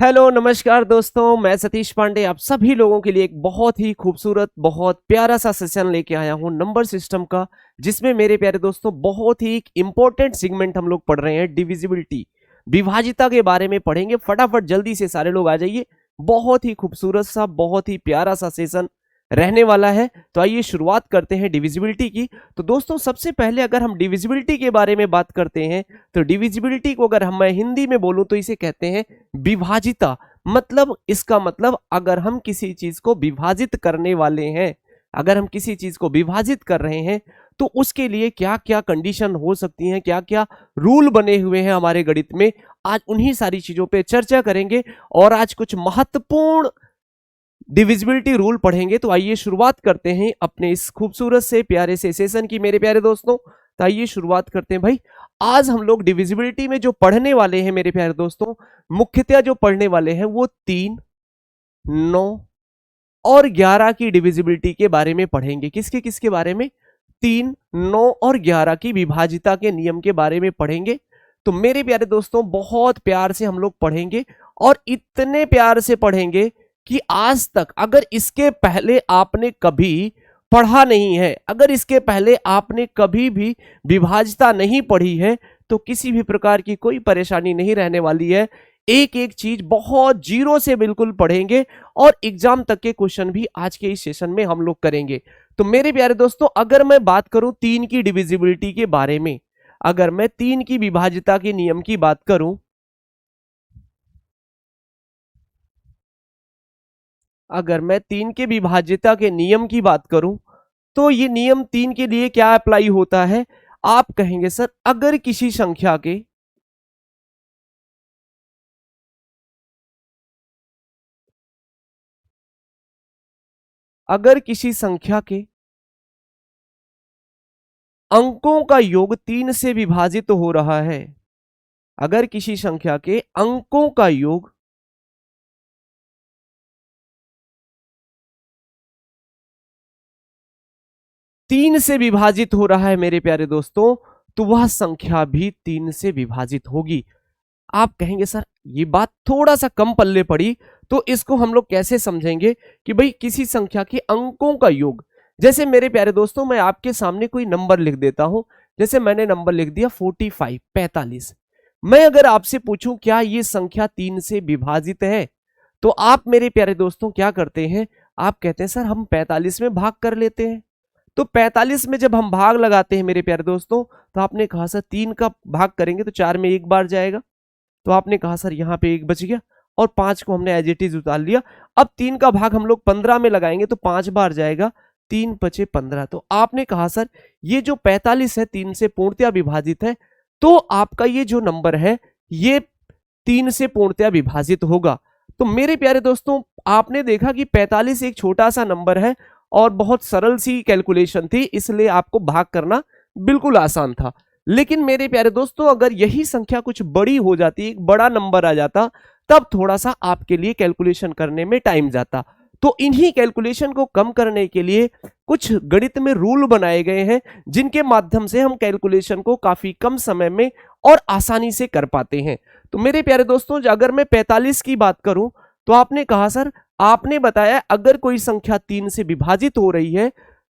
Hello नमस्कार दोस्तों, मैं सतीश पांडे आप सभी लोगों के लिए एक बहुत ही खूबसूरत बहुत प्यारा सा सेशन लेके आया हूं नंबर सिस्टम का, जिसमें मेरे प्यारे दोस्तों बहुत ही एक इंपॉर्टेंट सेगमेंट हम लोग पढ़ रहे हैं। डिविजिबिलिटी, विभाजिता के बारे में पढ़ेंगे। फटाफट जल्दी से सारे लोग आ जाइए। बहुत ही खूबसूरत सा बहुत ही प्यारा सा सेशन रहने वाला है। तो आइए शुरुआत करते हैं डिविजिबिलिटी की। तो दोस्तों सबसे पहले अगर हम डिविजिबिलिटी के बारे में बात करते हैं तो डिविजिबिलिटी को अगर मैं हिंदी में बोलूं तो इसे कहते हैं विभाजिता। मतलब इसका मतलब अगर हम किसी चीज को विभाजित करने वाले हैं, अगर हम किसी चीज को विभाजित कर रहे हैं तो उसके लिए क्या क्या कंडीशन हो सकती हैं, क्या क्या रूल बने हुए हैं हमारे गणित में। आज उन्हीं सारी चीजों पे चर्चा करेंगे और आज कुछ महत्वपूर्ण डिविजिबिलिटी रूल पढ़ेंगे। तो आइए शुरुआत करते हैं अपने इस खूबसूरत से प्यारे से सेशन की मेरे प्यारे दोस्तों। तो आइए शुरुआत करते हैं भाई। आज हम लोग डिविजिबिलिटी में जो पढ़ने वाले हैं मेरे प्यारे दोस्तों, मुख्यतः जो पढ़ने वाले हैं वो 3, 9 और 11 की डिविजिबिलिटी के बारे में पढ़ेंगे। किसके किसके बारे में? 3, 9 और 11 की विभाजिता के नियम के बारे में पढ़ेंगे। तो मेरे प्यारे दोस्तों बहुत प्यार से हम लोग पढ़ेंगे और इतने प्यार से पढ़ेंगे कि आज तक अगर इसके पहले आपने कभी पढ़ा नहीं है, अगर इसके पहले आपने कभी भी विभाजिता नहीं पढ़ी है तो किसी भी प्रकार की कोई परेशानी नहीं रहने वाली है। एक एक चीज बहुत जीरो से बिल्कुल पढ़ेंगे और एग्जाम तक के क्वेश्चन भी आज के इस सेशन में हम लोग करेंगे। तो मेरे प्यारे दोस्तों अगर मैं बात करूं 3 की डिविजिबिलिटी के बारे में, अगर मैं 3 की विभाजिता के नियम की बात करूं, अगर मैं 3 के विभाज्यता के नियम की बात करूं तो ये नियम 3 के लिए क्या अप्लाई होता है? आप कहेंगे सर अगर किसी संख्या के अगर किसी संख्या के अंकों का योग 3 से विभाजित हो रहा है, अगर किसी संख्या के अंकों का योग 3 से विभाजित हो रहा है मेरे प्यारे दोस्तों, तो वह संख्या भी 3 से विभाजित होगी। आप कहेंगे सर ये बात थोड़ा सा कम पल्ले पड़ी, तो इसको हम लोग कैसे समझेंगे कि भाई किसी संख्या के अंकों का योग। जैसे मेरे प्यारे दोस्तों मैं आपके सामने कोई नंबर लिख देता हूं, जैसे मैंने नंबर लिख दिया 45, 45। मैं अगर आपसे पूछूं क्या ये संख्या 3 से विभाजित है, तो आप मेरे प्यारे दोस्तों क्या करते हैं? आप कहते हैं सर हम 45 में भाग कर लेते हैं। तो 45 में जब हम भाग लगाते हैं मेरे प्यारे दोस्तों, तो आपने कहा सर 3 का भाग करेंगे तो 4 में एक बार जाएगा, तो आपने कहा सर यहां पे एक बच गया और 5 को हमने एज इट इज उतार लिया। अब 3 का भाग हम लोग 15 में लगाएंगे तो 5 बार जाएगा, 3 बचे 15। तो आपने कहा सर ये जो 45 है 3 से पूर्णतया विभाजित है, तो आपका ये जो नंबर है ये 3 से पूर्णतया विभाजित होगा। तो मेरे प्यारे दोस्तों आपने देखा कि 45 एक छोटा सा नंबर है और बहुत सरल सी कैलकुलेशन थी, इसलिए आपको भाग करना बिल्कुल आसान था। लेकिन मेरे प्यारे दोस्तों अगर यही संख्या कुछ बड़ी हो जाती, एक बड़ा नंबर आ जाता, तब थोड़ा सा आपके लिए कैलकुलेशन करने में टाइम जाता। तो इन्हीं कैलकुलेशन को कम करने के लिए कुछ गणित में रूल बनाए गए हैं, जिनके माध्यम से हम कैलकुलेशन को काफी कम समय में और आसानी से कर पाते हैं। तो मेरे प्यारे दोस्तों अगर मैं 45 की बात करूं, तो आपने कहा सर, आपने बताया अगर कोई संख्या 3 से विभाजित हो रही है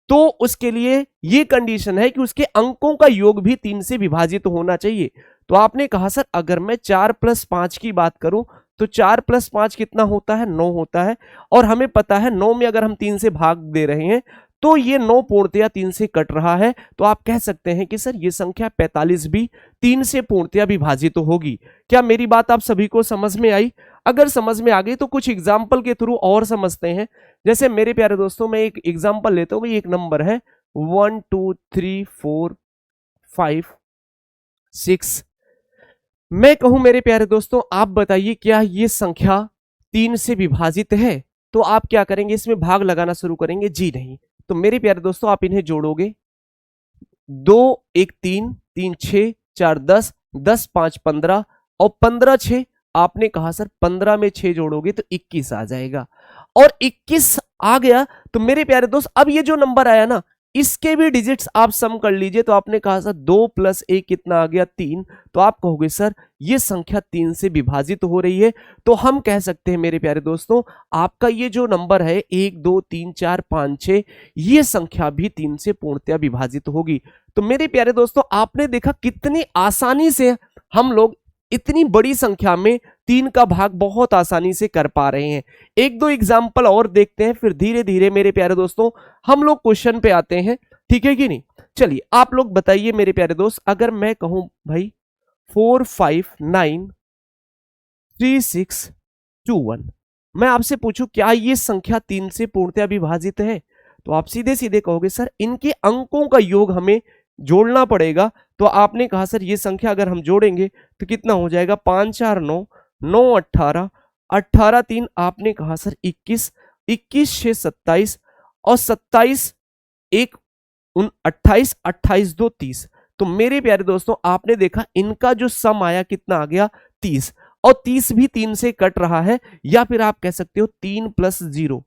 तो उसके लिए ये कंडीशन है कि उसके अंकों का योग भी 3 से विभाजित होना चाहिए। तो आपने कहा सर अगर मैं 4 + 5 की बात करूं तो 4 + 5 कितना होता है? 9 होता है। और हमें पता है 9 में अगर हम 3 से भाग दे रहे हैं तो ये 9 पूर्णतया 3 से कट रहा है। तो आप कह सकते हैं कि सर ये संख्या 45 भी 3 से पूर्णतया विभाजित होगी। क्या मेरी बात आप सभी को समझ में आई? अगर समझ में आ गई तो कुछ एग्जाम्पल के थ्रू और समझते हैं। जैसे मेरे प्यारे दोस्तों मैं एक एग्जाम्पल लेता हूं, एक नंबर है 1 2 3 4 5 6। मैं कहूं मेरे प्यारे दोस्तों आप बताइए क्या ये संख्या 3 से विभाजित है? तो आप क्या करेंगे? इसमें भाग लगाना शुरू करेंगे? जी नहीं। तो मेरे प्यारे दोस्तों आप इन्हें जोड़ोगे, 2 1 3 3 6 4 10 10 5 15 और 15 6। आपने कहा सर 15 में 6 जोड़ोगे तो 21 आ जाएगा, और 21 आ गया। तो मेरे प्यारे दोस्त अब ये जो नंबर आया ना, इसके भी डिजिट्स आप सम कर लीजिए। तो आपने कहा सर 2 + 1 कितना आ गया 3। तो आप कहोगे सर ये संख्या 3 से विभाजित हो रही है। तो हम कह सकते हैं मेरे प्यारे दोस्तों, आपका ये जो नंबर है 1 2 3 4 5 6, ये संख्या भी 3 से पूर्णतया विभाजित होगी। तो मेरे प्यारे दोस्तों, आपने देखा कितनी आसानी से हम लोग इतनी बड़ी संख्या में 3 का भाग बहुत आसानी से कर पा रहे हैं। एक दो एग्जाम्पल और देखते हैं, फिर धीरे धीरे मेरे प्यारे दोस्तों हम लोग क्वेश्चन पे आते हैं, ठीक है कि नहीं। चलिए आप लोग बताइए मेरे प्यारे दोस्त, अगर मैं कहूं भाई 4 5 9 3 6 2 1, मैं आपसे पूछूं क्या ये संख्या 3 से पूर्णतया विभाजित है, तो आप सीधे सीधे कहोगे सर इनके अंकों का योग हमें जोड़ना पड़ेगा। तो आपने कहा सर ये संख्या अगर हम जोड़ेंगे तो कितना हो जाएगा, 5 4 9 9 18 18 3, आपने कहा सर 21 21 6 27 और 27 1 28 28 2 30। तो मेरे प्यारे दोस्तों आपने देखा इनका जो सम आया कितना आ गया 30, और 30 भी 3 से कट रहा है, या फिर आप कह सकते हो 3 + 0,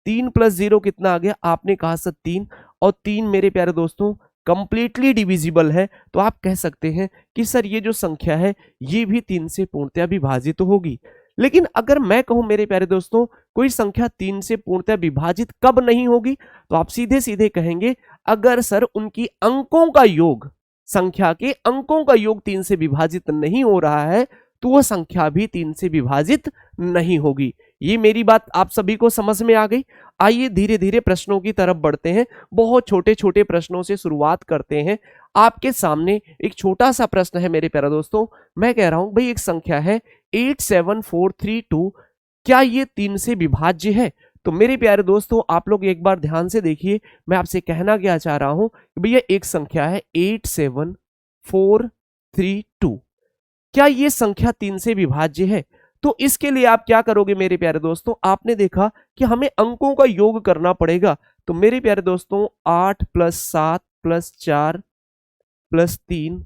3 + 0 कितना आ गया, आपने कहा सर 3, और 3 मेरे प्यारे दोस्तों कंप्लीटली डिविजिबल है। तो आप कह सकते हैं कि सर ये जो संख्या है ये भी 3 से पूर्णतया विभाजित होगी। लेकिन अगर मैं कहूं मेरे प्यारे दोस्तों कोई संख्या 3 से पूर्णतया विभाजित कब नहीं होगी, तो आप सीधे सीधे कहेंगे अगर सर उनकी अंकों का योग, संख्या के अंकों का योग 3 से विभाजित नहीं हो रहा है, तो वह संख्या भी 3 से विभाजित नहीं होगी। ये मेरी बात आप सभी को समझ में आ गई। आइए धीरे धीरे प्रश्नों की तरफ बढ़ते हैं। बहुत छोटे छोटे प्रश्नों से शुरुआत करते हैं। आपके सामने एक छोटा सा प्रश्न है मेरे प्यारे दोस्तों। मैं कह रहा हूं भाई एक संख्या है 87432, क्या ये 3 से विभाज्य है? तो मेरे प्यारे दोस्तों आप लोग एक बार ध्यान से देखिए, मैं आपसे कहना क्या चाह रहा हूं कि भैया एक संख्या है 87432, क्या ये संख्या 3 से विभाज्य है? तो इसके लिए आप क्या करोगे मेरे प्यारे दोस्तों, आपने देखा कि हमें अंकों का योग करना पड़ेगा। तो मेरे प्यारे दोस्तों 8 + 7 + 4 + 3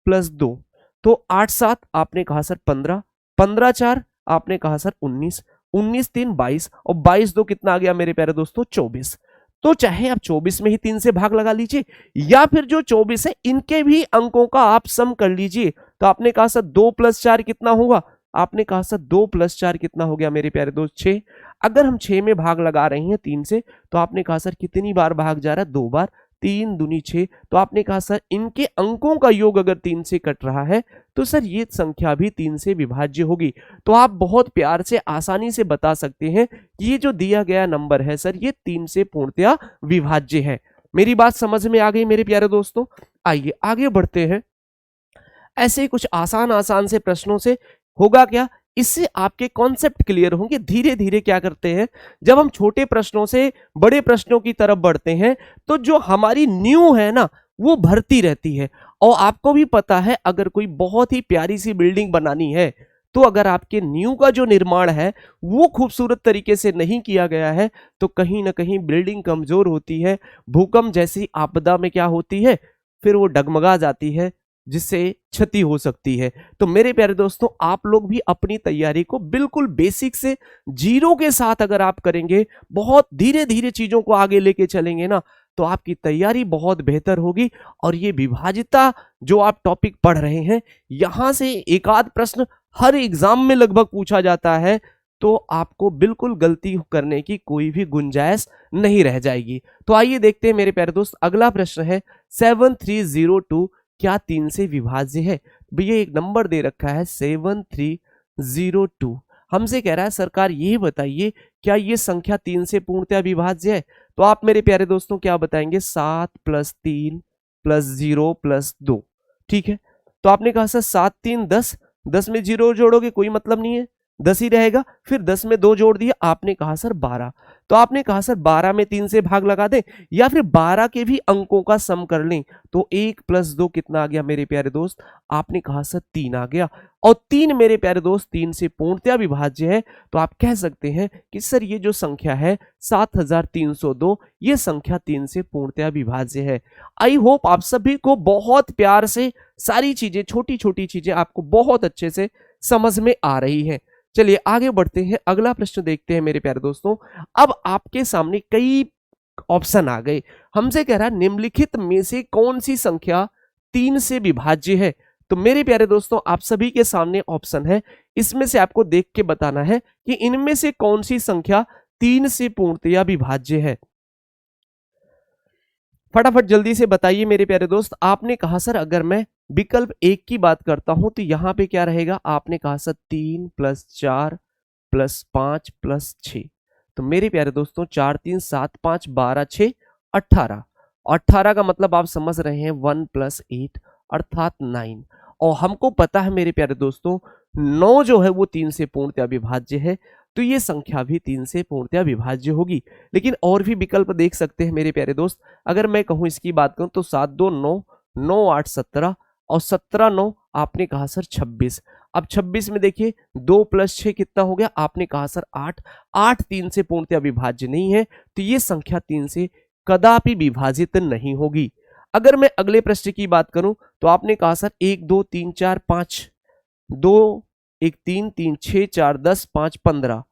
+ 2, तो 8 7 आपने कहा सर 15, 15 4 आपने कहा सर 19, 19 3 22, और 22 2 कितना आ गया मेरे प्यारे दोस्तों 24। तो चाहे आप 24 में ही 3 से भाग लगा लीजिए, या फिर जो 24 है इनके भी अंकों का आप सम कर लीजिए। तो आपने कहा सर 2 + 4 कितना होगा, आपने कहा सर 2 + 4 कितना हो गया मेरे प्यारे दोस्त 6। अगर हम 6 में भाग लगा रहे हैं 3 से, तो आपने कहा सर कितनी बार भाग जा रहा है, 2 बार, 3 दूनी 6। तो आपने कहा सर इनके अंकों का योग अगर 3 से कट रहा है, तो सर ये संख्या भी 3 से विभाज्य होगी। तो आप बहुत प्यार से आसानी से बता सकते हैं कि ये जो दिया गया नंबर है सर ये 3 से पूर्णतया विभाज्य है। मेरी बात समझ में आ गई मेरे प्यारे दोस्तों। आइए आगे बढ़ते हैं। ऐसे ही कुछ आसान आसान से प्रश्नों से होगा क्या, इससे आपके कॉन्सेप्ट क्लियर होंगे। धीरे धीरे क्या करते हैं, जब हम छोटे प्रश्नों से बड़े प्रश्नों की तरफ बढ़ते हैं, तो जो हमारी न्यू है ना वो भरती रहती है। और आपको भी पता है अगर कोई बहुत ही प्यारी सी बिल्डिंग बनानी है, तो अगर आपके न्यू का जो निर्माण है वो खूबसूरत तरीके से नहीं किया गया है, तो कहीं ना कहीं बिल्डिंग कमजोर होती है। भूकंप जैसी आपदा में क्या होती है, फिर वो डगमगा जाती है, जिससे क्षति हो सकती है। तो मेरे प्यारे दोस्तों आप लोग भी अपनी तैयारी को बिल्कुल बेसिक से जीरो के साथ अगर आप करेंगे, बहुत धीरे धीरे चीजों को आगे लेके चलेंगे ना, तो आपकी तैयारी बहुत बेहतर होगी। और ये विभाजिता जो आप टॉपिक पढ़ रहे हैं, यहां से एक आध प्रश्न हर एग्जाम में लगभग पूछा जाता है, तो आपको बिल्कुल गलती करने की कोई भी गुंजाइश नहीं रह जाएगी। तो आइए देखते हैं मेरे प्यारे दोस्त, अगला प्रश्न है 7302, क्या 3 से विभाज्य है? भैया एक नंबर दे रखा है 7302, हमसे कह रहा है सरकार ये बताइए क्या ये संख्या 3 से पूर्णतया विभाज्य है? तो आप मेरे प्यारे दोस्तों क्या बताएंगे, 7 + 3 + 0 + 2, ठीक है। तो आपने कहा सर 7 3 10, 10 में 0 जोड़ोगे कोई मतलब नहीं है, 10 ही रहेगा। फिर 10 में 2 जोड़ दिए, आपने कहा सर 12। तो आपने कहा सर 12 में 3 से भाग लगा दें, या फिर 12 के भी अंकों का सम कर लें। तो 1 + 2 कितना आ गया मेरे प्यारे दोस्त, आपने कहा सर 3 आ गया। और 3 मेरे प्यारे दोस्त 3 से पूर्णतया विभाज्य है। तो आप कह सकते हैं कि सर ये जो संख्या है 7302, ये संख्या 3 से पूर्णतया विभाज्य है। आई होप आप सभी को बहुत प्यार से सारी चीजें, छोटी छोटी चीजें आपको बहुत अच्छे से समझ में आ रही है। चलिए आगे बढ़ते हैं, अगला प्रश्न देखते हैं मेरे प्यारे दोस्तों। अब आपके सामने कई ऑप्शन आ गए। हमसे कह रहा है निम्नलिखित में से कौन सी संख्या 3 से विभाज्य है। तो मेरे प्यारे दोस्तों आप सभी के सामने ऑप्शन है, इसमें से आपको देख के बताना है कि इनमें से कौन सी संख्या 3 से पूर्णतया विभाज्य है। फटाफट जल्दी से बताइए मेरे प्यारे दोस्त। आपने कहा सर अगर मैं विकल्प 1 की बात करता हूं तो यहां पे क्या रहेगा, आपने कहा सर 3 + 4 + 5 + 6। तो मेरे प्यारे दोस्तों 4 3 7 5 12 6 18। 18 का मतलब आप समझ रहे हैं 1 + 8 अर्थात 9। और हमको पता है मेरे प्यारे दोस्तों 9 जो है वो 3 से पूर्णतया विभाज्य है, तो ये संख्या भी 3 से पूर्णतया विभाज्य होगी। लेकिन और भी विकल्प देख सकते हैं मेरे प्यारे दोस्त। अगर मैं कहूं इसकी बात करूं तो 7 2 9, 9 8 17 और 17 9 आपने कहा सर 26। अब 26 में देखिए 2 + 6 कितना हो गया, आपने कहा सर 8। 8 3 से पूर्णतया विभाज्य नहीं है, तो ये संख्या 3 से कदापि विभाजित नहीं होगी। अगर मैं अगले प्रश्न की बात करूं तो आपने कहा सर 1 2 3 4 5, 2 1 3 3 6 4 10 5 15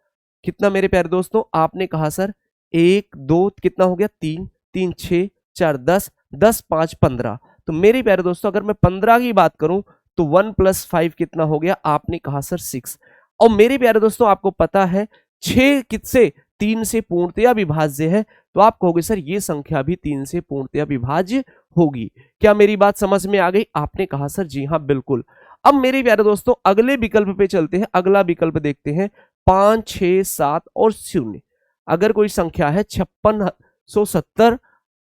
कितना मेरे प्यारे दोस्तों, आपने कहा सर 1 2 कितना हो गया 3 3 6 4 10 10 5 15। तो मेरे प्यारे दोस्तों अगर मैं 15 की बात करूं तो 1 + 5 कितना हो गया, आपने कहा सर 6। और मेरे प्यारे दोस्तों आपको पता है 6 किससे 3 से पूर्णतया विभाज्य है, तो आप कहोगे सर ये संख्या भी 3 से पूर्णतया विभाज्य होगी। क्या मेरी बात समझ में आ गई? आपने कहा सर जी हाँ बिल्कुल। अब मेरे प्यारे दोस्तों अगले विकल्प पे चलते हैं। अगला विकल्प देखते हैं 5 6 7 और 0। अगर कोई संख्या है 5670,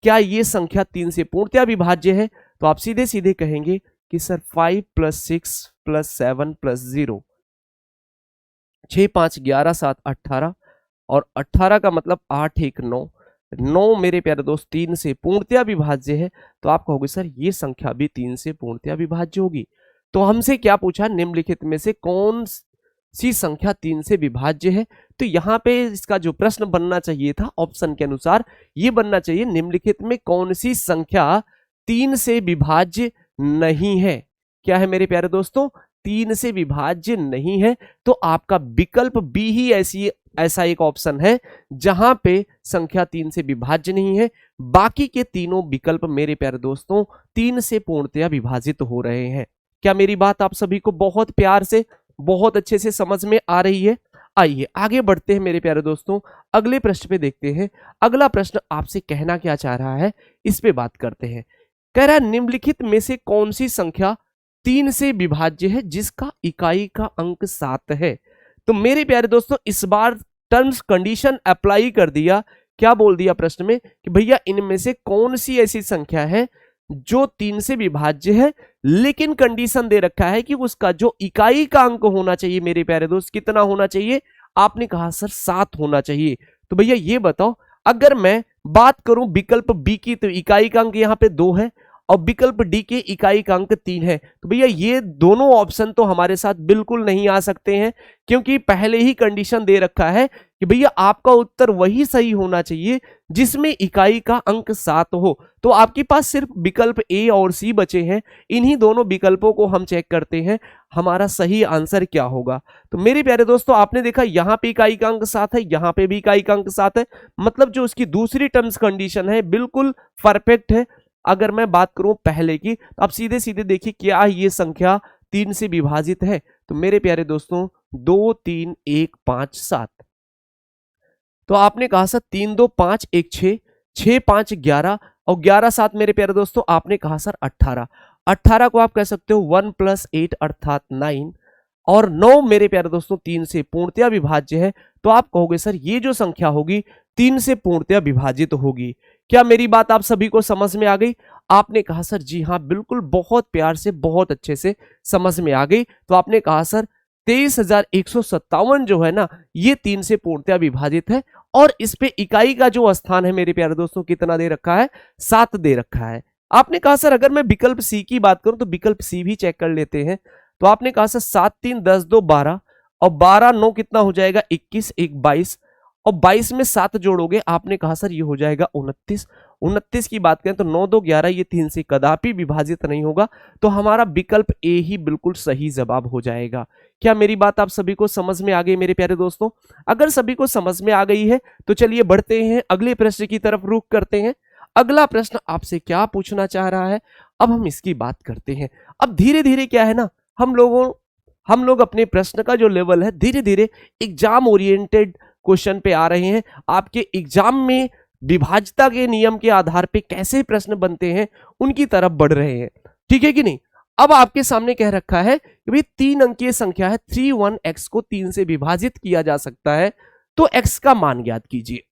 क्या ये संख्या 3 से पूर्णतया विभाज्य है? तो आप सीधे सीधे कहेंगे कि सर 5 + 6 + 7 + 0, 6 5 11 7 18 और 18 का मतलब 8 1 9। 9 मेरे प्यारे दोस्त 3 से पूर्णतया विभाज्य है, तो आप कहोगे सर ये संख्या भी 3 से पूर्णतया विभाज्य होगी। तो हमसे क्या पूछा, निम्नलिखित में से कौन सी संख्या 3 से विभाज्य है। तो यहाँ पे इसका जो प्रश्न बनना चाहिए था ऑप्शन के अनुसार ये बनना चाहिए, निम्नलिखित में कौन सी संख्या 3 से विभाज्य नहीं है। क्या है मेरे प्यारे दोस्तों, 3 से विभाज्य नहीं है। तो आपका विकल्प बी ही ऐसा एक ऑप्शन है जहां पे संख्या 3 से विभाज्य नहीं है। बाकी के तीनों विकल्प मेरे प्यारे दोस्तों 3 से पूर्णतया विभाजित हो रहे हैं। क्या मेरी बात आप सभी को बहुत प्यार से बहुत अच्छे से समझ में आ रही है? आइए आगे बढ़ते हैं मेरे प्यारे दोस्तों, अगले प्रश्न पे देखते हैं। अगला प्रश्न आपसे कहना क्या चाह रहा है इस पे बात करते हैं। कह रहा है निम्नलिखित में से कौन सी संख्या 3 से विभाज्य है जिसका इकाई का अंक 7 है। तो मेरे प्यारे दोस्तों इस बार टर्म्स कंडीशन अप्लाई कर दिया। क्या बोल दिया प्रश्न में कि भैया इनमें से कौन सी ऐसी संख्या है जो 3 से विभाज्य है, लेकिन कंडीशन दे रखा है कि उसका जो इकाई का अंक होना चाहिए मेरे प्यारे दोस्त कितना होना चाहिए, आपने कहा सर 7 होना चाहिए। तो भैया ये बताओ, अगर मैं बात करूं विकल्प बी की तो इकाई का अंक यहां पे 2 है और विकल्प डी के इकाई का अंक 3 है। तो भैया ये दोनों ऑप्शन तो हमारे साथ बिल्कुल नहीं आ सकते हैं, क्योंकि पहले ही कंडीशन दे रखा है कि भैया आपका उत्तर वही सही होना चाहिए जिसमें इकाई का अंक 7 हो। तो आपके पास सिर्फ विकल्प ए और सी बचे हैं। इन्हीं दोनों विकल्पों को हम चेक करते हैं हमारा सही आंसर क्या होगा। तो मेरे प्यारे दोस्तों आपने देखा यहाँ पे इकाई का अंक 7 है, यहाँ पे भी इकाई का अंक 7 है, मतलब जो उसकी दूसरी टर्म्स कंडीशन है बिल्कुल परफेक्ट है। अगर मैं बात करूं पहले की, तो आप सीधे सीधे देखिए क्या ये संख्या 3 से विभाजित है। तो मेरे प्यारे दोस्तों 2 3 1 5 7। तो आपने कहा सर 3 2 5 1 6, 6 5 11 और 11 7 मेरे प्यारे दोस्तों आपने कहा सर 18। 18 को आप कह सकते हो 1 + 8 अर्थात 9 और 9 मेरे प्यारे दोस्तों 3 से पूर्णतया विभाज्य है। तो आप कहोगे सर ये जो संख्या होगी 3 से पूर्णतया विभाजित होगी। क्या मेरी बात आप सभी को समझ में आ गई? आपने कहा सर जी हाँ बिल्कुल, बहुत प्यार से बहुत अच्छे से समझ में आ गई। तो आपने कहा सर 23,157 जो है ना ये 3 से पूर्णतया विभाजित है और इस पे इकाई का जो स्थान है मेरे प्यारे दोस्तों कितना दे रखा है, 7 दे रखा है। आपने कहा सर अगर मैं विकल्प सी की बात करूं तो विकल्प सी भी चेक कर लेते हैं। तो आपने कहा सर 7 3 10 2 12 और 12 9 कितना हो जाएगा 21 1 22 और 22 में 7 जोड़ोगे आपने कहा सर ये हो जाएगा 29 29 की बात करें तो 9 2 11, ये 3 से कदापि विभाजित नहीं होगा, तो हमारा विकल्प ए ही बिल्कुल सही जवाब हो जाएगा। क्या मेरी बात आप सभी को समझ में आ गई मेरे प्यारे दोस्तों? अगर सभी को समझ में आ गई है तो चलिए बढ़ते हैं अगले प्रश्न की तरफ, रुख करते हैं। अगला प्रश्न आपसे क्या पूछना चाह रहा है, अब हम इसकी बात करते हैं। अब धीरे धीरे क्या है ना, हम लोग अपने प्रश्न का जो लेवल है धीरे धीरे एग्जाम ओरिएंटेड क्वेश्चन पे आ रहे हैं। आपके एग्जाम में विभाज्यता के नियम के आधार पे कैसे प्रश्न बनते हैं उनकी तरफ बढ़ रहे हैं, ठीक है कि नहीं। अब आपके सामने कह रखा है कि भाई 3 अंकीय संख्या है 31x को 3 से विभाजित किया जा सकता है, तो x का मान ज्ञात कीजिए।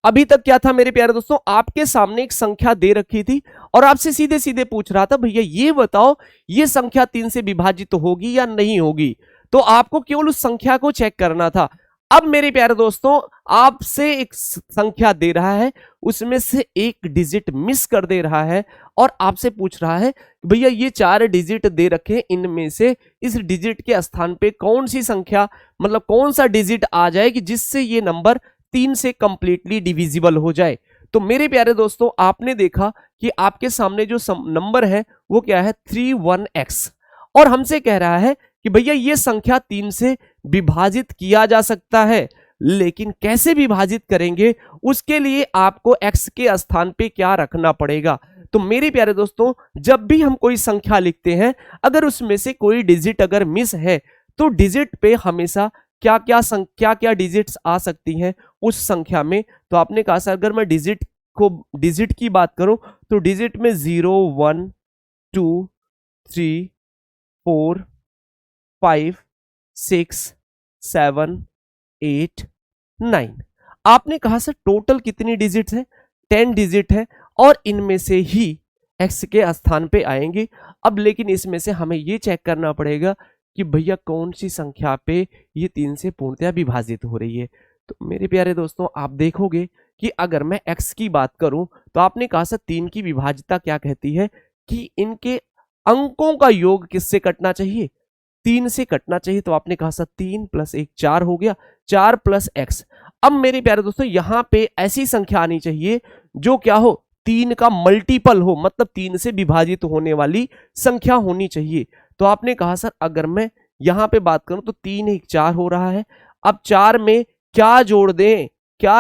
अभी तक क्या था मेरे प्यारे दोस्तों, आपके सामने एक संख्या दे रखी थी और आपसे सीधे सीधे पूछ रहा था भैया ये बताओ ये संख्या 3 से विभाजित तो होगी या नहीं होगी, तो आपको केवल उस संख्या को चेक करना था। अब मेरे प्यारे दोस्तों आपसे एक संख्या दे रहा है, उसमें से एक डिजिट मिस कर दे रहा है और आपसे पूछ रहा है भैया ये 4 डिजिट दे रखे, इनमें से इस डिजिट के स्थान पे कौन सी संख्या, मतलब कौन सा डिजिट आ जाए कि जिससे ये नंबर 3 से कंप्लीटली डिविजिबल हो जाए। तो मेरे प्यारे दोस्तों आपने देखा कि आपके सामने जो नंबर है वो क्या है 31x, और हमसे कह रहा है कि भैया ये संख्या 3 से विभाजित किया जा सकता है, लेकिन कैसे विभाजित करेंगे उसके लिए आपको x के स्थान पे क्या रखना पड़ेगा। तो मेरे प्यारे दोस्तों जब भी हम कोई संख्या लिखते हैं, अगर उसमें से कोई डिजिट अगर मिस है तो डिजिट पे हमेशा क्या क्या डिजिट्स आ सकती हैं उस संख्या में। तो आपने कहा सर अगर मैं डिजिट की बात करूं तो डिजिट में 0 1 2 3 4 5 6 7 8 9। आपने कहा सर टोटल कितनी डिजिट्स है, 10 डिजिट है और इनमें से ही x के स्थान पे आएंगे। अब लेकिन इसमें से हमें ये चेक करना पड़ेगा कि भैया कौन सी संख्या पे ये 3 से पूर्णतया विभाजित हो रही है। तो मेरे प्यारे दोस्तों आप देखोगे कि अगर मैं x की बात करूं तो आपने कहा सर 3 की विभाज्यता क्या कहती है कि इनके अंकों का योग किससे कटना चाहिए, 3 से कटना चाहिए। तो आपने कहा सर 3 + 1 4 हो गया, 4 + x। अब मेरे प्यारे दोस्तों यहां पे ऐसी संख्या आनी चाहिए जो क्या हो 3 का मल्टीपल हो, मतलब 3 से विभाजित होने वाली संख्या होनी चाहिए। तो आपने कहा सर अगर मैं यहां पे बात करूं तो 3 1 4 हो रहा है। अब 4 में क्या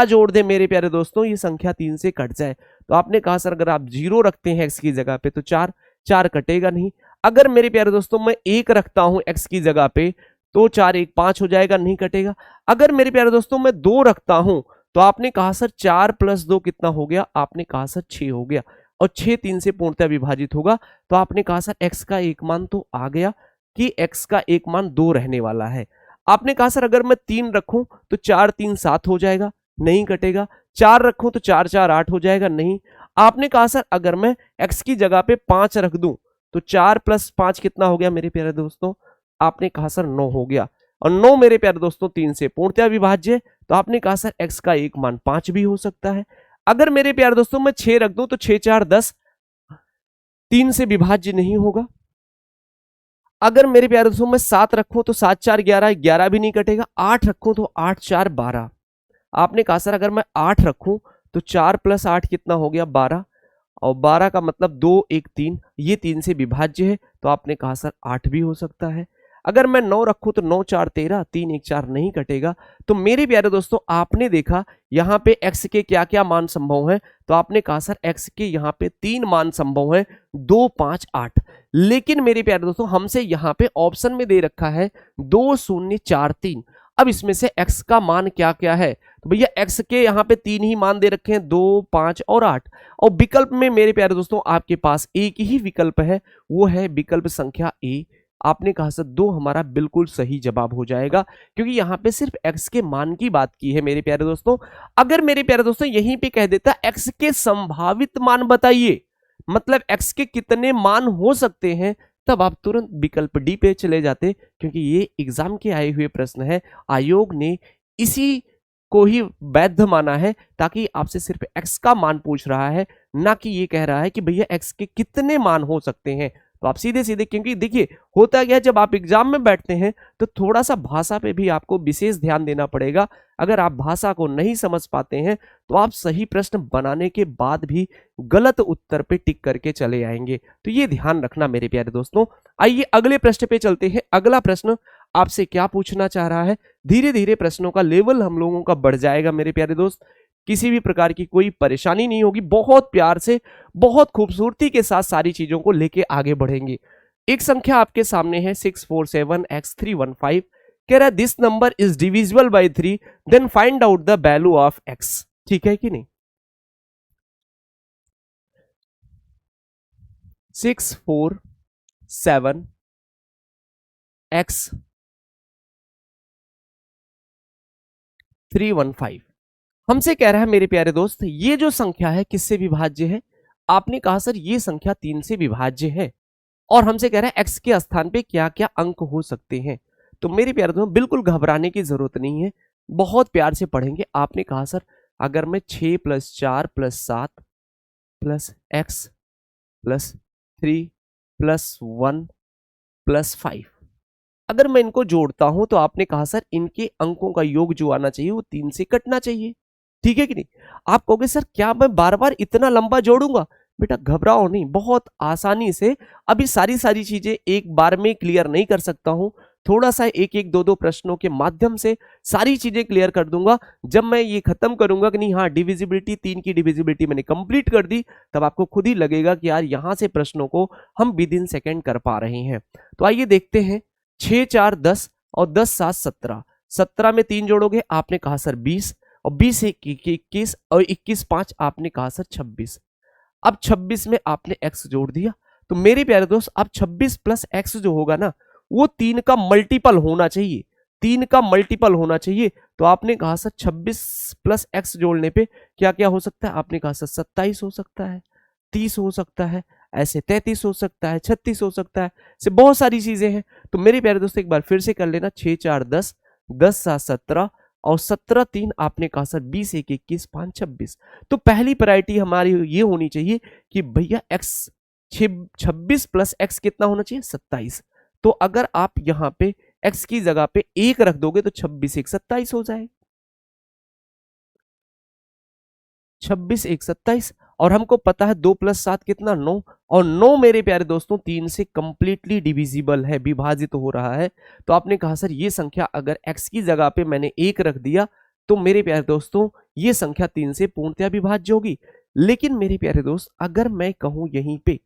जोड़ दें मेरे प्यारे दोस्तों, ये संख्या 3 से कट जाए। तो आपने कहा सर अगर आप 0 रखते हैं x की जगह पे तो 4 कटेगा नहीं। अगर मेरे प्यारे दोस्तों मैं 1 रखता हूं x की जगह पे तो 4 1 5 हो जाएगा, नहीं कटेगा। अगर मेरे प्यारे दोस्तों मैं 2 रखता हूं तो आपने कहा सर 4 + 2 कितना हो गया, आपने कहा सर 6 हो गया, और 6 3 से पूर्णतः विभाजित होगा। तो आपने कहा सर x का एक मान तो आ गया कि x का एक मान 2 रहने वाला है। आपने कहा सर अगर मैं 3 रखूं तो 4 3 7 हो जाएगा, नहीं कटेगा। 4 रखूं तो 4 4 8 हो जाएगा, नहीं। आपने कहा सर अगर मैं x की जगह पे 5 रख दूं तो 4 + 5 कितना हो गया मेरे प्यारे दोस्तों, आपने कहा सर 9 हो गया, और 9 मेरे प्यारे दोस्तों 3 से पूर्णतः विभाज्य। तो आपने कहा सर x का एक मान 5 भी हो सकता है। अगर मेरे प्यारे दोस्तों मैं 6 रख दूं तो 6 4 10, 3 से विभाज्य नहीं होगा। अगर मेरे प्यारे दोस्तों मैं 7 रखूं तो 7 4 11, 11 भी नहीं कटेगा। 8 रखूं तो 8 4 12। आपने कहा सर अगर मैं 8 रखूं तो 4 + 8 कितना हो गया 12, और 12 का मतलब 2 1 3, ये 3 से विभाज्य है। तो आपने कहा सर 8 भी हो सकता है। अगर मैं 9 रखूं तो 9 4 13, 3 1 4 नहीं कटेगा। तो मेरे प्यारे दोस्तों आपने देखा यहाँ पे x के क्या क्या मान संभव हैं। तो आपने कहा सर x के यहाँ पे 3 मान संभव हैं, 2 5 8। लेकिन मेरे प्यारे दोस्तों हमसे यहाँ पे ऑप्शन में दे रखा है 2 0 4 3। अब इसमें से x का मान क्या क्या है, तो भैया x के यहाँ पे 3 ही मान दे रखे हैं, 2 5 और 8। और विकल्प में मेरे प्यारे दोस्तों आपके पास एक ही विकल्प है, वो है विकल्प संख्या ए। आपने कहा सर 2 हमारा बिल्कुल सही जवाब हो जाएगा, क्योंकि यहाँ पे सिर्फ x के मान की बात की है मेरे प्यारे दोस्तों। अगर मेरे प्यारे दोस्तों यहीं पे कह देता x के संभावित मान बताइए, मतलब x के कितने मान हो सकते हैं, तब आप तुरंत विकल्प डी पे चले जाते, क्योंकि ये एग्जाम के आए हुए प्रश्न है। आयोग ने इसी को ही वैध माना है, ताकि आपसे सिर्फ x का मान पूछ रहा है, ना कि ये कह रहा है कि भैया x के कितने मान हो सकते हैं। तो आप सीधे सीधे, क्योंकि देखिए होता क्या है, जब आप एग्जाम में बैठते हैं तो थोड़ा सा भाषा पे भी आपको विशेष ध्यान देना पड़ेगा। अगर आप भाषा को नहीं समझ पाते हैं तो आप सही प्रश्न बनाने के बाद भी गलत उत्तर पे टिक करके चले आएंगे, तो ये ध्यान रखना मेरे प्यारे दोस्तों। आइए अगले प्रश्न पे चलते हैं। अगला प्रश्न आपसे क्या पूछना चाह रहा है, धीरे धीरे प्रश्नों का लेवल हम लोगों का बढ़ जाएगा मेरे प्यारे दोस्त, किसी भी प्रकार की कोई परेशानी नहीं होगी, बहुत प्यार से बहुत खूबसूरती के साथ सारी चीजों को लेके आगे बढ़ेंगे। एक संख्या आपके सामने है 647x315, कह रहा है this number is divisible by 3, then find out the value of x। ठीक है कि नहीं? 647x315 हमसे कह रहा है मेरे प्यारे दोस्त, ये जो संख्या है किससे विभाज्य है? आपने कहा सर ये संख्या 3 से विभाज्य है, और हमसे कह रहा है x के स्थान पे क्या क्या अंक हो सकते हैं। तो मेरे प्यारे दोस्त बिल्कुल घबराने की जरूरत नहीं है, बहुत प्यार से पढ़ेंगे। आपने कहा सर अगर मैं 6 + 4 + 7 + x + 3 + 1 + 5, अगर मैं इनको जोड़ता हूं तो आपने कहा सर इनके अंकों का योग जो आना चाहिए वो 3 से कटना चाहिए। ठीक है कि नहीं? आप कहोगे सर क्या मैं बार बार इतना लंबा जोड़ूंगा? बेटा घबराओ नहीं, बहुत आसानी से। अभी सारी सारी चीजें एक बार में क्लियर नहीं कर सकता हूं, थोड़ा सा एक एक दो दो प्रश्नों के माध्यम से सारी चीजें क्लियर कर दूंगा। जब मैं ये खत्म करूंगा कि नहीं हाँ डिविजिबिलिटी 3 की डिविजिबिलिटी मैंने कंप्लीट कर दी, तब आपको खुद ही लगेगा कि यार यहां से प्रश्नों को हम विद इन सेकेंड कर पा रहे हैं। तो आइए देखते हैं। 6 4 10 और 10 7 17, 17 में 3 जोड़ोगे आपने कहा सर 20, और 20 1 21, और 21 5 आपने कहा सर 26। अब 26 में आपने x जोड़ दिया, तो मेरे प्यारे दोस्त अब 26 + x जो होगा ना वो 3 का मल्टीपल होना चाहिए, 3 का मल्टीपल होना चाहिए। तो आपने कहा सर 26 + x जोड़ने पे क्या क्या हो सकता है? आपने कहा सर 27 हो सकता है, 30 हो सकता है, ऐसे 33 हो सकता है, 36 हो सकता है, से बहुत सारी चीजें हैं। तो मेरे प्यारे दोस्तों एक बार फिर से कर लेना। 6 4 10, 10 7 17, और 17 3 आपने कहा सर 20 1 21 5 26। तो पहली प्रायोरिटी हमारी ये होनी चाहिए कि भैया x 26 + x कितना होना चाहिए? 27। तो अगर आप यहां पे x की जगह पे 1 रख दोगे तो 26 1 27 हो जाएगा। 26 1 27, और हमको पता है 2 + 7 कितना? 9, और 9 मेरे प्यारे दोस्तों 3 से कंप्लीटली डिविजिबल है, विभाजित हो रहा है। तो आपने कहा सर ये संख्या अगर x की जगह पे मैंने 1 रख दिया तो मेरे प्यारे दोस्तों ये संख्या 3 से पूर्णतः विभाज्य होगी। लेकिन मेरे प्यारे दोस्त अगर मैं कहूं यहीं पे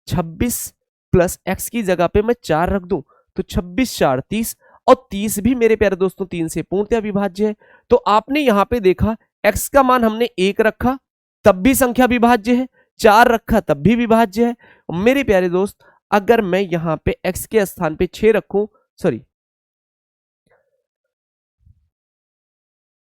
26 + x की जगह पे मैं 4 रख दूं तो 26 4 30, और 30 भी मेरे प्यारे दोस्तों 3 से पूर्णतः विभाज्य है। तो आपने यहां पे देखा x का मान हमने 1 रखा तब भी संख्या विभाज्य है, 4 रखा तब भी विभाज्य है। मेरे प्यारे दोस्त अगर मैं यहां पे x के स्थान पे 6 रखूं, सॉरी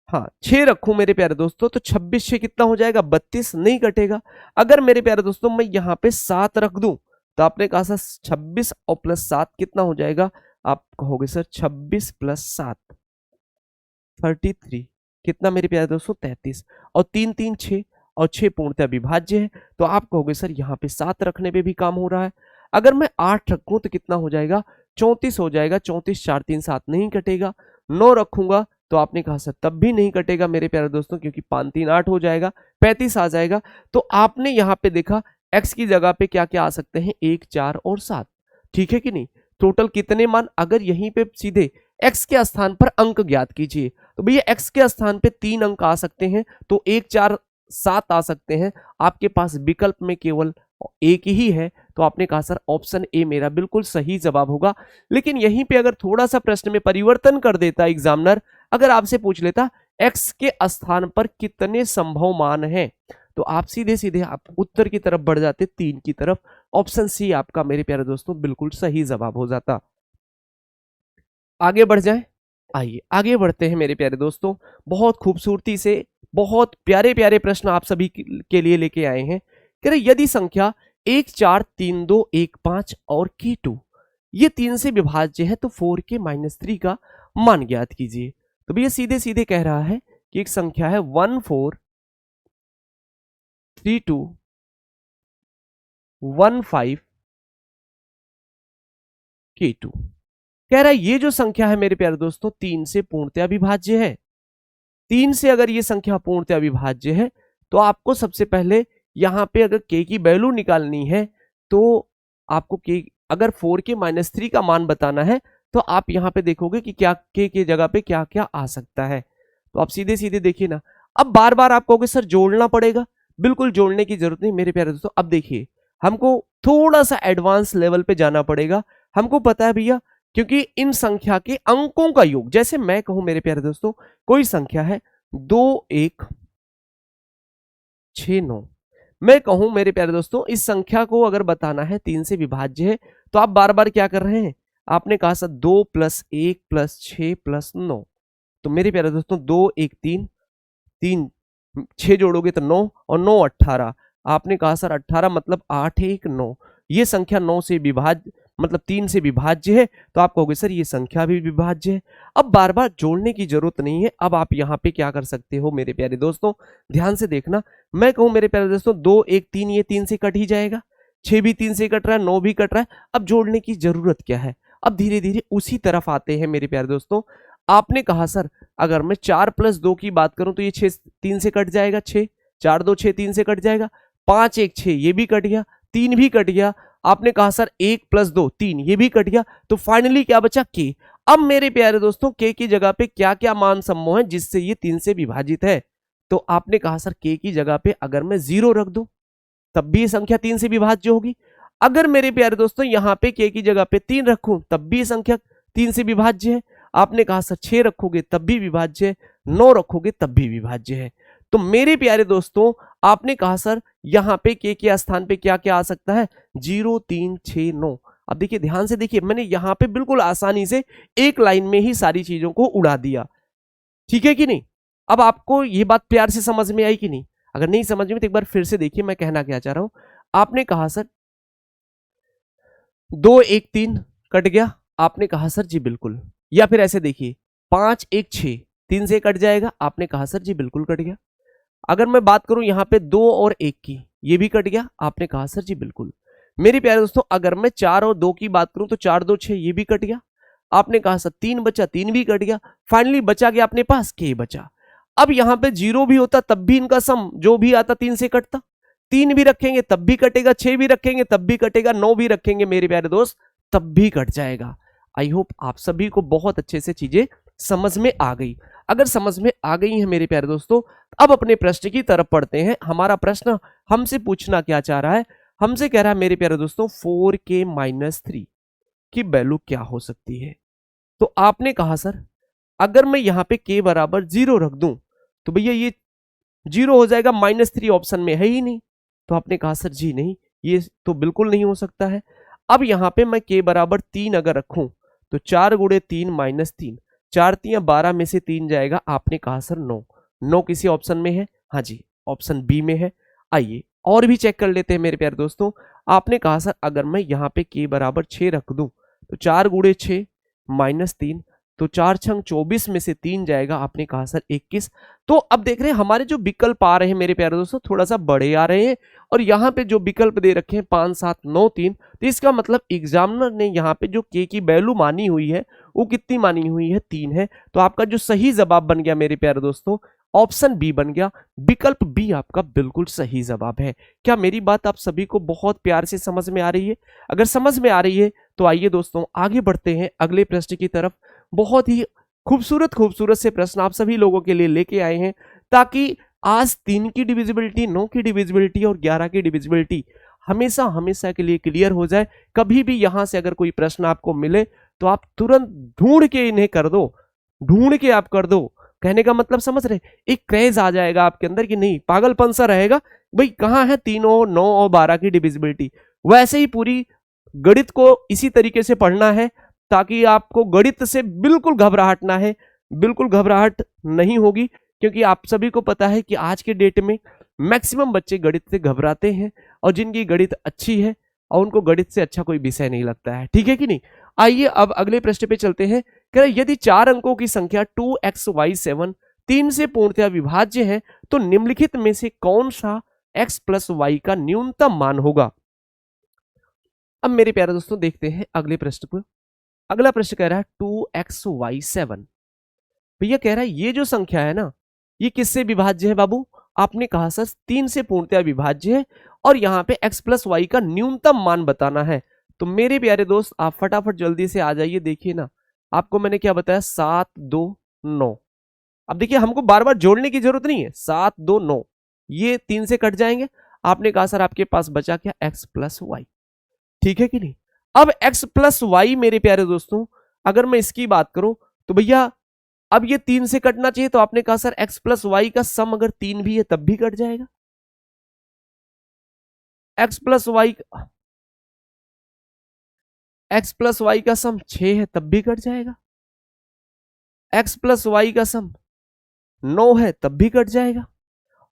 हाँ 6 रखूं मेरे प्यारे दोस्तों, तो 26 से कितना हो जाएगा? 32, नहीं कटेगा। अगर मेरे प्यारे दोस्तों मैं यहां पे 7 रख दूं तो आपने कहा सर 26 और +7 कितना हो जाएगा? आप कहोगे सर 26 + 7 33, कितना मेरे प्यारे दोस्तों? 33, और 3 3 6, और 6 पूर्णतः विभाज्य है। तो आप कहोगे सर यहाँ पे 7 रखने पे भी काम हो रहा है। अगर मैं 8 रखूं तो कितना हो जाएगा? 34 हो जाएगा। 34 4 3 7 नहीं कटेगा। 9 रखूंगा तो आपने कहा सर तब भी नहीं कटेगा मेरे प्यारे दोस्तों, क्योंकि 5 3 8 हो जाएगा, 35 आ जाएगा। तो आपने यहाँ पे देखा x की जगह पे क्या क्या आ सकते हैं? 1 4 और 7। ठीक है कि नहीं? टोटल कितने मान? अगर यहीं पे सीधे x के स्थान पर अंक ज्ञात कीजिए तो भैया x के स्थान पे 3 अंक आ सकते हैं, तो 1 4 7 आ सकते हैं। आपके पास विकल्प में केवल एक ही है, तो आपने कहा सर ऑप्शन ए मेरा बिल्कुल सही जवाब होगा। लेकिन यहीं पे अगर थोड़ा सा प्रश्न में परिवर्तन कर देता एग्जामिनर, अगर आपसे पूछ लेता x के स्थान पर कितने संभव मान हैं, तो आप सीधे सीधे आप उत्तर की तरफ बढ़ जाते 3 की तरफ। ऑप्शन सी आपका मेरे प्यारे दोस्तों बिल्कुल सही जवाब हो जाता। आगे बढ़ जाए, आइए आगे बढ़ते हैं मेरे प्यारे दोस्तों। बहुत खूबसूरती से बहुत प्यारे प्यारे प्रश्न आप सभी के लिए लेके आए हैं। कह रहे यदि संख्या 1 4 3 2 1 5 और K2 ये 3 से विभाज्य है तो 4K - 3 का मान ज्ञात कीजिए। तो भैया सीधे सीधे कह रहा है कि एक संख्या है 1 4 3 2 1 5 K2। कह रहा है ये जो संख्या है मेरे प्यारे दोस्तों 3 से पूर्णतया विभाज्य है। 3 से अगर ये संख्या पूर्णतया विभाज्य है तो आपको सबसे पहले यहाँ पे अगर k की वैल्यू निकालनी है तो आपको k अगर 4k-3 का मान बताना है तो आप यहाँ पे देखोगे कि क्या k की जगह पे क्या क्या आ सकता है। तो आप सीधे सीधे देखिए ना, अब बार बार आप कहोगे सर जोड़ना पड़ेगा, बिल्कुल जोड़ने की जरूरत नहीं मेरे प्यारे दोस्तों। अब देखिए हमको थोड़ा सा एडवांस लेवल पे जाना पड़ेगा। हमको पता है भैया, क्योंकि इन संख्या के अंकों का योग, जैसे मैं कहूं मेरे प्यारे दोस्तों कोई संख्या है 2169, मैं कहूं मेरे प्यारे दोस्तों इस संख्या को अगर बताना है 3 से विभाज्य है, तो आप बार बार क्या कर रहे हैं, आपने कहा सर 2 + 1 + 6 + 9, तो मेरे प्यारे दोस्तों 2 1 3 3 6 जोड़ोगे तो 9 और 9 18, आपने कहा सर 18 मतलब 8 1 9, ये संख्या 9 से विभाज्य मतलब 3 से विभाज्य है, तो आप कहोगे सर ये संख्या भी विभाज्य है। अब बार बार जोड़ने की जरूरत नहीं है। अब आप यहाँ पे क्या कर सकते हो मेरे प्यारे दोस्तों, ध्यान से देखना, मैं कहूं मेरे प्यारे दोस्तों 2 1 3, ये 3 से कट ही जाएगा, 6 भी 3 से कट रहा है, 9 भी कट रहा है, अब जोड़ने की जरूरत क्या है। अब धीरे धीरे उसी तरफ आते हैं मेरे प्यारे दोस्तों। आपने कहा सर अगर मैं 4 + 2 की बात करूं तो ये 6 3 से कट जाएगा, 6 4 2 6 3 से कट जाएगा, 5 1 6 ये भी कट गया, 3 भी कट गया। आपने कहा सर 1 + 2 3 ये भी कट गया, तो फाइनली क्या बचा k। अब मेरे प्यारे दोस्तों k की जगह पे क्या क्या मान संभव है जिससे ये 3 से विभाजित है, तो आपने कहा सर k की जगह पे अगर मैं 0 रख दूं तब भी ये संख्या 3 से विभाज्य होगी। अगर मेरे प्यारे दोस्तों यहाँ पे k की जगह पे 3 रखूं तब भी संख्या 3 से विभाज्य है। आपने कहा सर 6 रखोगे तब भी विभाज्य है, 9 रखोगे तब भी विभाज्य है। तो मेरे प्यारे दोस्तों आपने कहा सर यहाँ पे k के स्थान पे क्या क्या आ सकता है, 0 3 6 9। अब देखिए ध्यान से देखिए, मैंने यहाँ पे बिल्कुल आसानी से एक लाइन में ही सारी चीजों को उड़ा दिया, ठीक है कि नहीं। अब आपको ये बात प्यार से समझ में आई कि नहीं, अगर नहीं समझ में तो एक बार फिर से देखिए मैं कहना क्या चाह रहा हूं। आपने कहा सर 2 1 3 कट गया, आपने कहा सर जी बिल्कुल, या फिर ऐसे देखिए 5 1 6 3 से कट जाएगा, आपने कहा सर जी बिल्कुल कट गया। अगर मैं बात करूं यहाँ पे 2 और 1 की, ये भी कट गया, आपने कहा सर जी बिल्कुल। मेरे प्यारे दोस्तों अगर मैं 4 और 2 की बात करूं तो 4 2 6 ये भी कट गया, आपने कहा सर 3 बचा, 3 भी कट गया, फाइनली बचा गया अपने पास k बचा। अब यहाँ पे 0 भी होता तब भी इनका सम जो भी आता 3 से कटता, 3 भी रखेंगे तब भी कटेगा, 6 भी रखेंगे तब भी कटेगा, 9 भी रखेंगे मेरे प्यारे दोस्त तब भी कट जाएगा। आई होप आप सभी को बहुत अच्छे से चीजें समझ में आ गई। अगर समझ में आ गई है मेरे प्यारे दोस्तों, अब अपने प्रश्न की तरफ पढ़ते हैं। हमारा प्रश्न हमसे पूछना क्या चाह रहा है, हमसे कह रहा है मेरे प्यारे दोस्तों 4k-3 की वैल्यू क्या हो सकती है। तो आपने कहा सर अगर मैं यहाँ पे k बराबर 0 रख दूं तो भैया ये 0 हो जाएगा, -3 ऑप्शन में है ही नहीं। तो आपने कहा सर जी नहीं, ये तो बिल्कुल नहीं हो सकता है। अब यहाँ पे मैं k बराबर 3 अगर रखूं तो 4 × 3 - 3, 4 3 12 में से 3 जाएगा, आपने कहा सर 9, 9 किसी ऑप्शन में है, हाँ जी ऑप्शन बी में है। आइए और भी चेक कर लेते हैं मेरे प्यारे दोस्तों। आपने कहा सर अगर मैं यहाँ पे k बराबर 6 रख दूं तो 4 × 6 - 3, तो 4 छंग 24 में से 3 जाएगा, आपने कहा सर 21। तो अब देख रहे हैं हमारे जो विकल्प आ रहे हैं मेरे प्यारे दोस्तों थोड़ा सा बड़े आ रहे हैं, और यहाँ पे जो विकल्प दे रखे हैं 5 7 9 3, तो इसका मतलब एग्जामिनर ने यहाँ पे जो k की वैल्यू मानी हुई है वो कितनी मानी हुई है, 3 है। तो आपका जो सही जवाब बन गया मेरे प्यारे दोस्तों ऑप्शन बी बन गया, विकल्प बी आपका बिल्कुल सही जवाब है। क्या मेरी बात आप सभी को बहुत प्यार से समझ में आ रही है? अगर समझ में आ रही है तो आइए दोस्तों आगे बढ़ते हैं अगले प्रश्न की तरफ। बहुत ही खूबसूरत खूबसूरत से प्रश्न आप सभी लोगों के लिए लेके आए हैं, ताकि आज 3 की डिविजिबिलिटी, 9 की डिविजिबिलिटी और 11 की डिविजिबिलिटी हमेशा हमेशा के लिए क्लियर हो जाए। कभी भी यहां से अगर कोई प्रश्न आपको मिले तो आप तुरंत ढूंढ के इन्हें कर दो, ढूंढ के आप कर दो। कहने का मतलब समझ रहे, एक क्रेज आ जाएगा आपके अंदर कि नहीं, पागलपन सा रहेगा भाई कहाँ है 3 और 9 और 12 की डिविजिबिलिटी। वैसे ही पूरी गणित को इसी तरीके से पढ़ना है ताकि आपको गणित से बिल्कुल घबराहट ना है, बिल्कुल घबराहट नहीं होगी, क्योंकि आप सभी को पता है कि आज के डेट में मैक्सिमम बच्चे गणित से घबराते हैं, और जिनकी गणित अच्छी है और उनको गणित से अच्छा कोई विषय नहीं लगता है, ठीक है कि नहीं। आइए अब अगले प्रश्न पे चलते हैं। कह रहे यदि 4 अंकों की संख्या 2xy7 3 से पूर्णतया विभाज्य है तो निम्नलिखित में से कौन सा x + y का न्यूनतम मान होगा। अब मेरे प्यारे दोस्तों देखते हैं अगले प्रश्न को। अगला प्रश्न कह रहा है 2xy7। भैया कह रहा है ये जो संख्या है ना, ये किससे विभाज्य है बाबू? आपने कहा सर 3 से पूर्णतया विभाज्य है, और यहाँ पे x प्लस वाई का न्यूनतम मान बताना है। तो मेरे प्यारे दोस्त आप फटाफट जल्दी से आ जाइए। देखिए ना, आपको मैंने क्या बताया, 7 2 9। अब देखिए हमको बार बार जोड़ने की जरूरत नहीं है, 7 2 9 ये 3 से कट जाएंगे। आपने कहा सर आपके पास बचा क्या, x प्लस वाई। ठीक है कि नहीं? अब x प्लस वाई मेरे प्यारे दोस्तों, अगर मैं इसकी बात करूं तो भैया अब ये 3 से कटना चाहिए, तो आपने कहा सर x प्लस वाई का सम अगर 3 भी है तब भी कट जाएगा। x प्लस वाई का सम 6 है तब भी कट जाएगा। x प्लस वाई का सम 9 है तब भी कट जाएगा।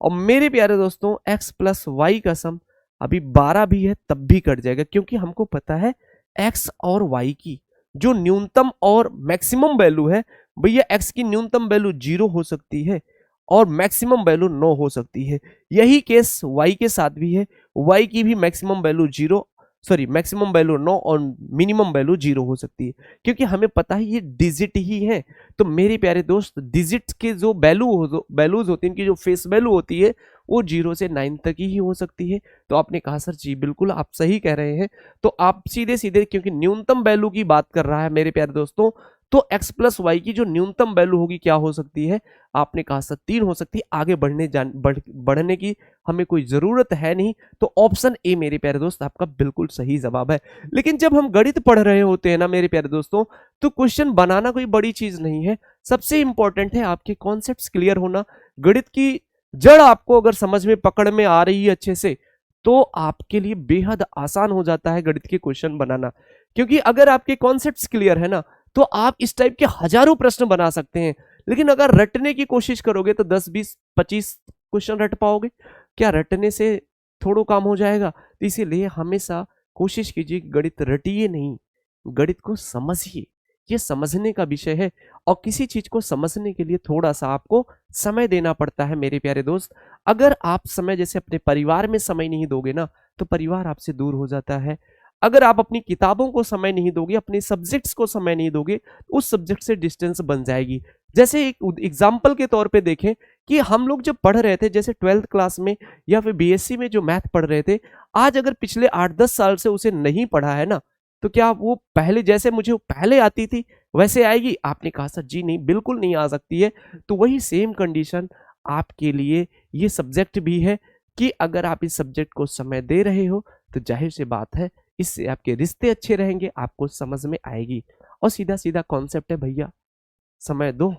और मेरे प्यारे दोस्तों x प्लस वाई का सम अभी 12 भी है तब भी कट जाएगा, क्योंकि हमको पता है x और y की जो न्यूनतम और मैक्सिमम वैल्यू है, भैया x की न्यूनतम वैल्यू 0 हो सकती है और मैक्सिमम वैल्यू 9 हो सकती है। यही केस y के साथ भी है, y की भी maximum value 0, sorry maximum value 9 और मिनिमम वैल्यू 0 हो सकती है, क्योंकि हमें पता है ये डिजिट ही है। तो मेरे प्यारे दोस्त डिजिट के जो वैल्यूज होती है, इनकी जो फेस वैल्यू होती है वो 0 से 9 तक ही हो सकती है। तो आपने कहा सर जी बिल्कुल आप सही कह रहे हैं। तो आप सीधे सीधे, क्योंकि न्यूनतम वैल्यू की बात कर रहा है मेरे प्यारे दोस्तों, तो x प्लस वाई की जो न्यूनतम वैल्यू होगी क्या हो सकती है? आपने कहा सर 3 हो सकती है। आगे बढ़ने की हमें कोई जरूरत है नहीं। तो ऑप्शन ए मेरे प्यारे दोस्त आपका बिल्कुल सही जवाब है। लेकिन जब हम गणित पढ़ रहे होते हैं ना मेरे प्यारे दोस्तों, तो क्वेश्चन बनाना कोई बड़ी चीज नहीं है। सबसे इंपॉर्टेंट है आपके कॉन्सेप्ट्स क्लियर होना। गणित की जड़ आपको अगर समझ में पकड़ में आ रही है अच्छे से, तो आपके लिए बेहद आसान हो जाता है गणित के क्वेश्चन बनाना। क्योंकि अगर आपके कॉन्सेप्ट्स क्लियर है ना, तो आप इस टाइप के हजारों प्रश्न बना सकते हैं। लेकिन अगर रटने की कोशिश करोगे तो 10 20 25 क्वेश्चन रट पाओगे क्या? रटने से थोड़ा काम हो जाएगा। तो इसीलिए हमेशा कोशिश कीजिए गणित रटिए नहीं, गणित को समझिए। ये समझने का विषय है, और किसी चीज को समझने के लिए थोड़ा सा आपको समय देना पड़ता है मेरे प्यारे दोस्त। अगर आप समय जैसे अपने परिवार में समय नहीं दोगे ना, तो परिवार आपसे दूर हो जाता है। अगर आप अपनी किताबों को समय नहीं दोगे, अपने सब्जेक्ट्स को समय नहीं दोगे, उस सब्जेक्ट से डिस्टेंस बन जाएगी। जैसे एक एग्जाम्पल के तौर पे देखें कि हम लोग जब पढ़ रहे थे, जैसे 12th क्लास में या फिर बीएससी में जो मैथ पढ़ रहे थे, आज अगर पिछले 8-10 साल से उसे नहीं पढ़ा है ना, तो क्या वो पहले जैसे मुझे पहले आती थी वैसे आएगी? आपने कहा सर जी नहीं, बिल्कुल नहीं आ सकती है। तो वही सेम कंडीशन आपके लिए ये सब्जेक्ट भी है कि अगर आप इस सब्जेक्ट को समय दे रहे हो, तो जाहिर सी बात है इससे आपके रिश्ते अच्छे रहेंगे, आपको समझ में आएगी। और सीधा सीधा कॉन्सेप्ट है भैया, समय दो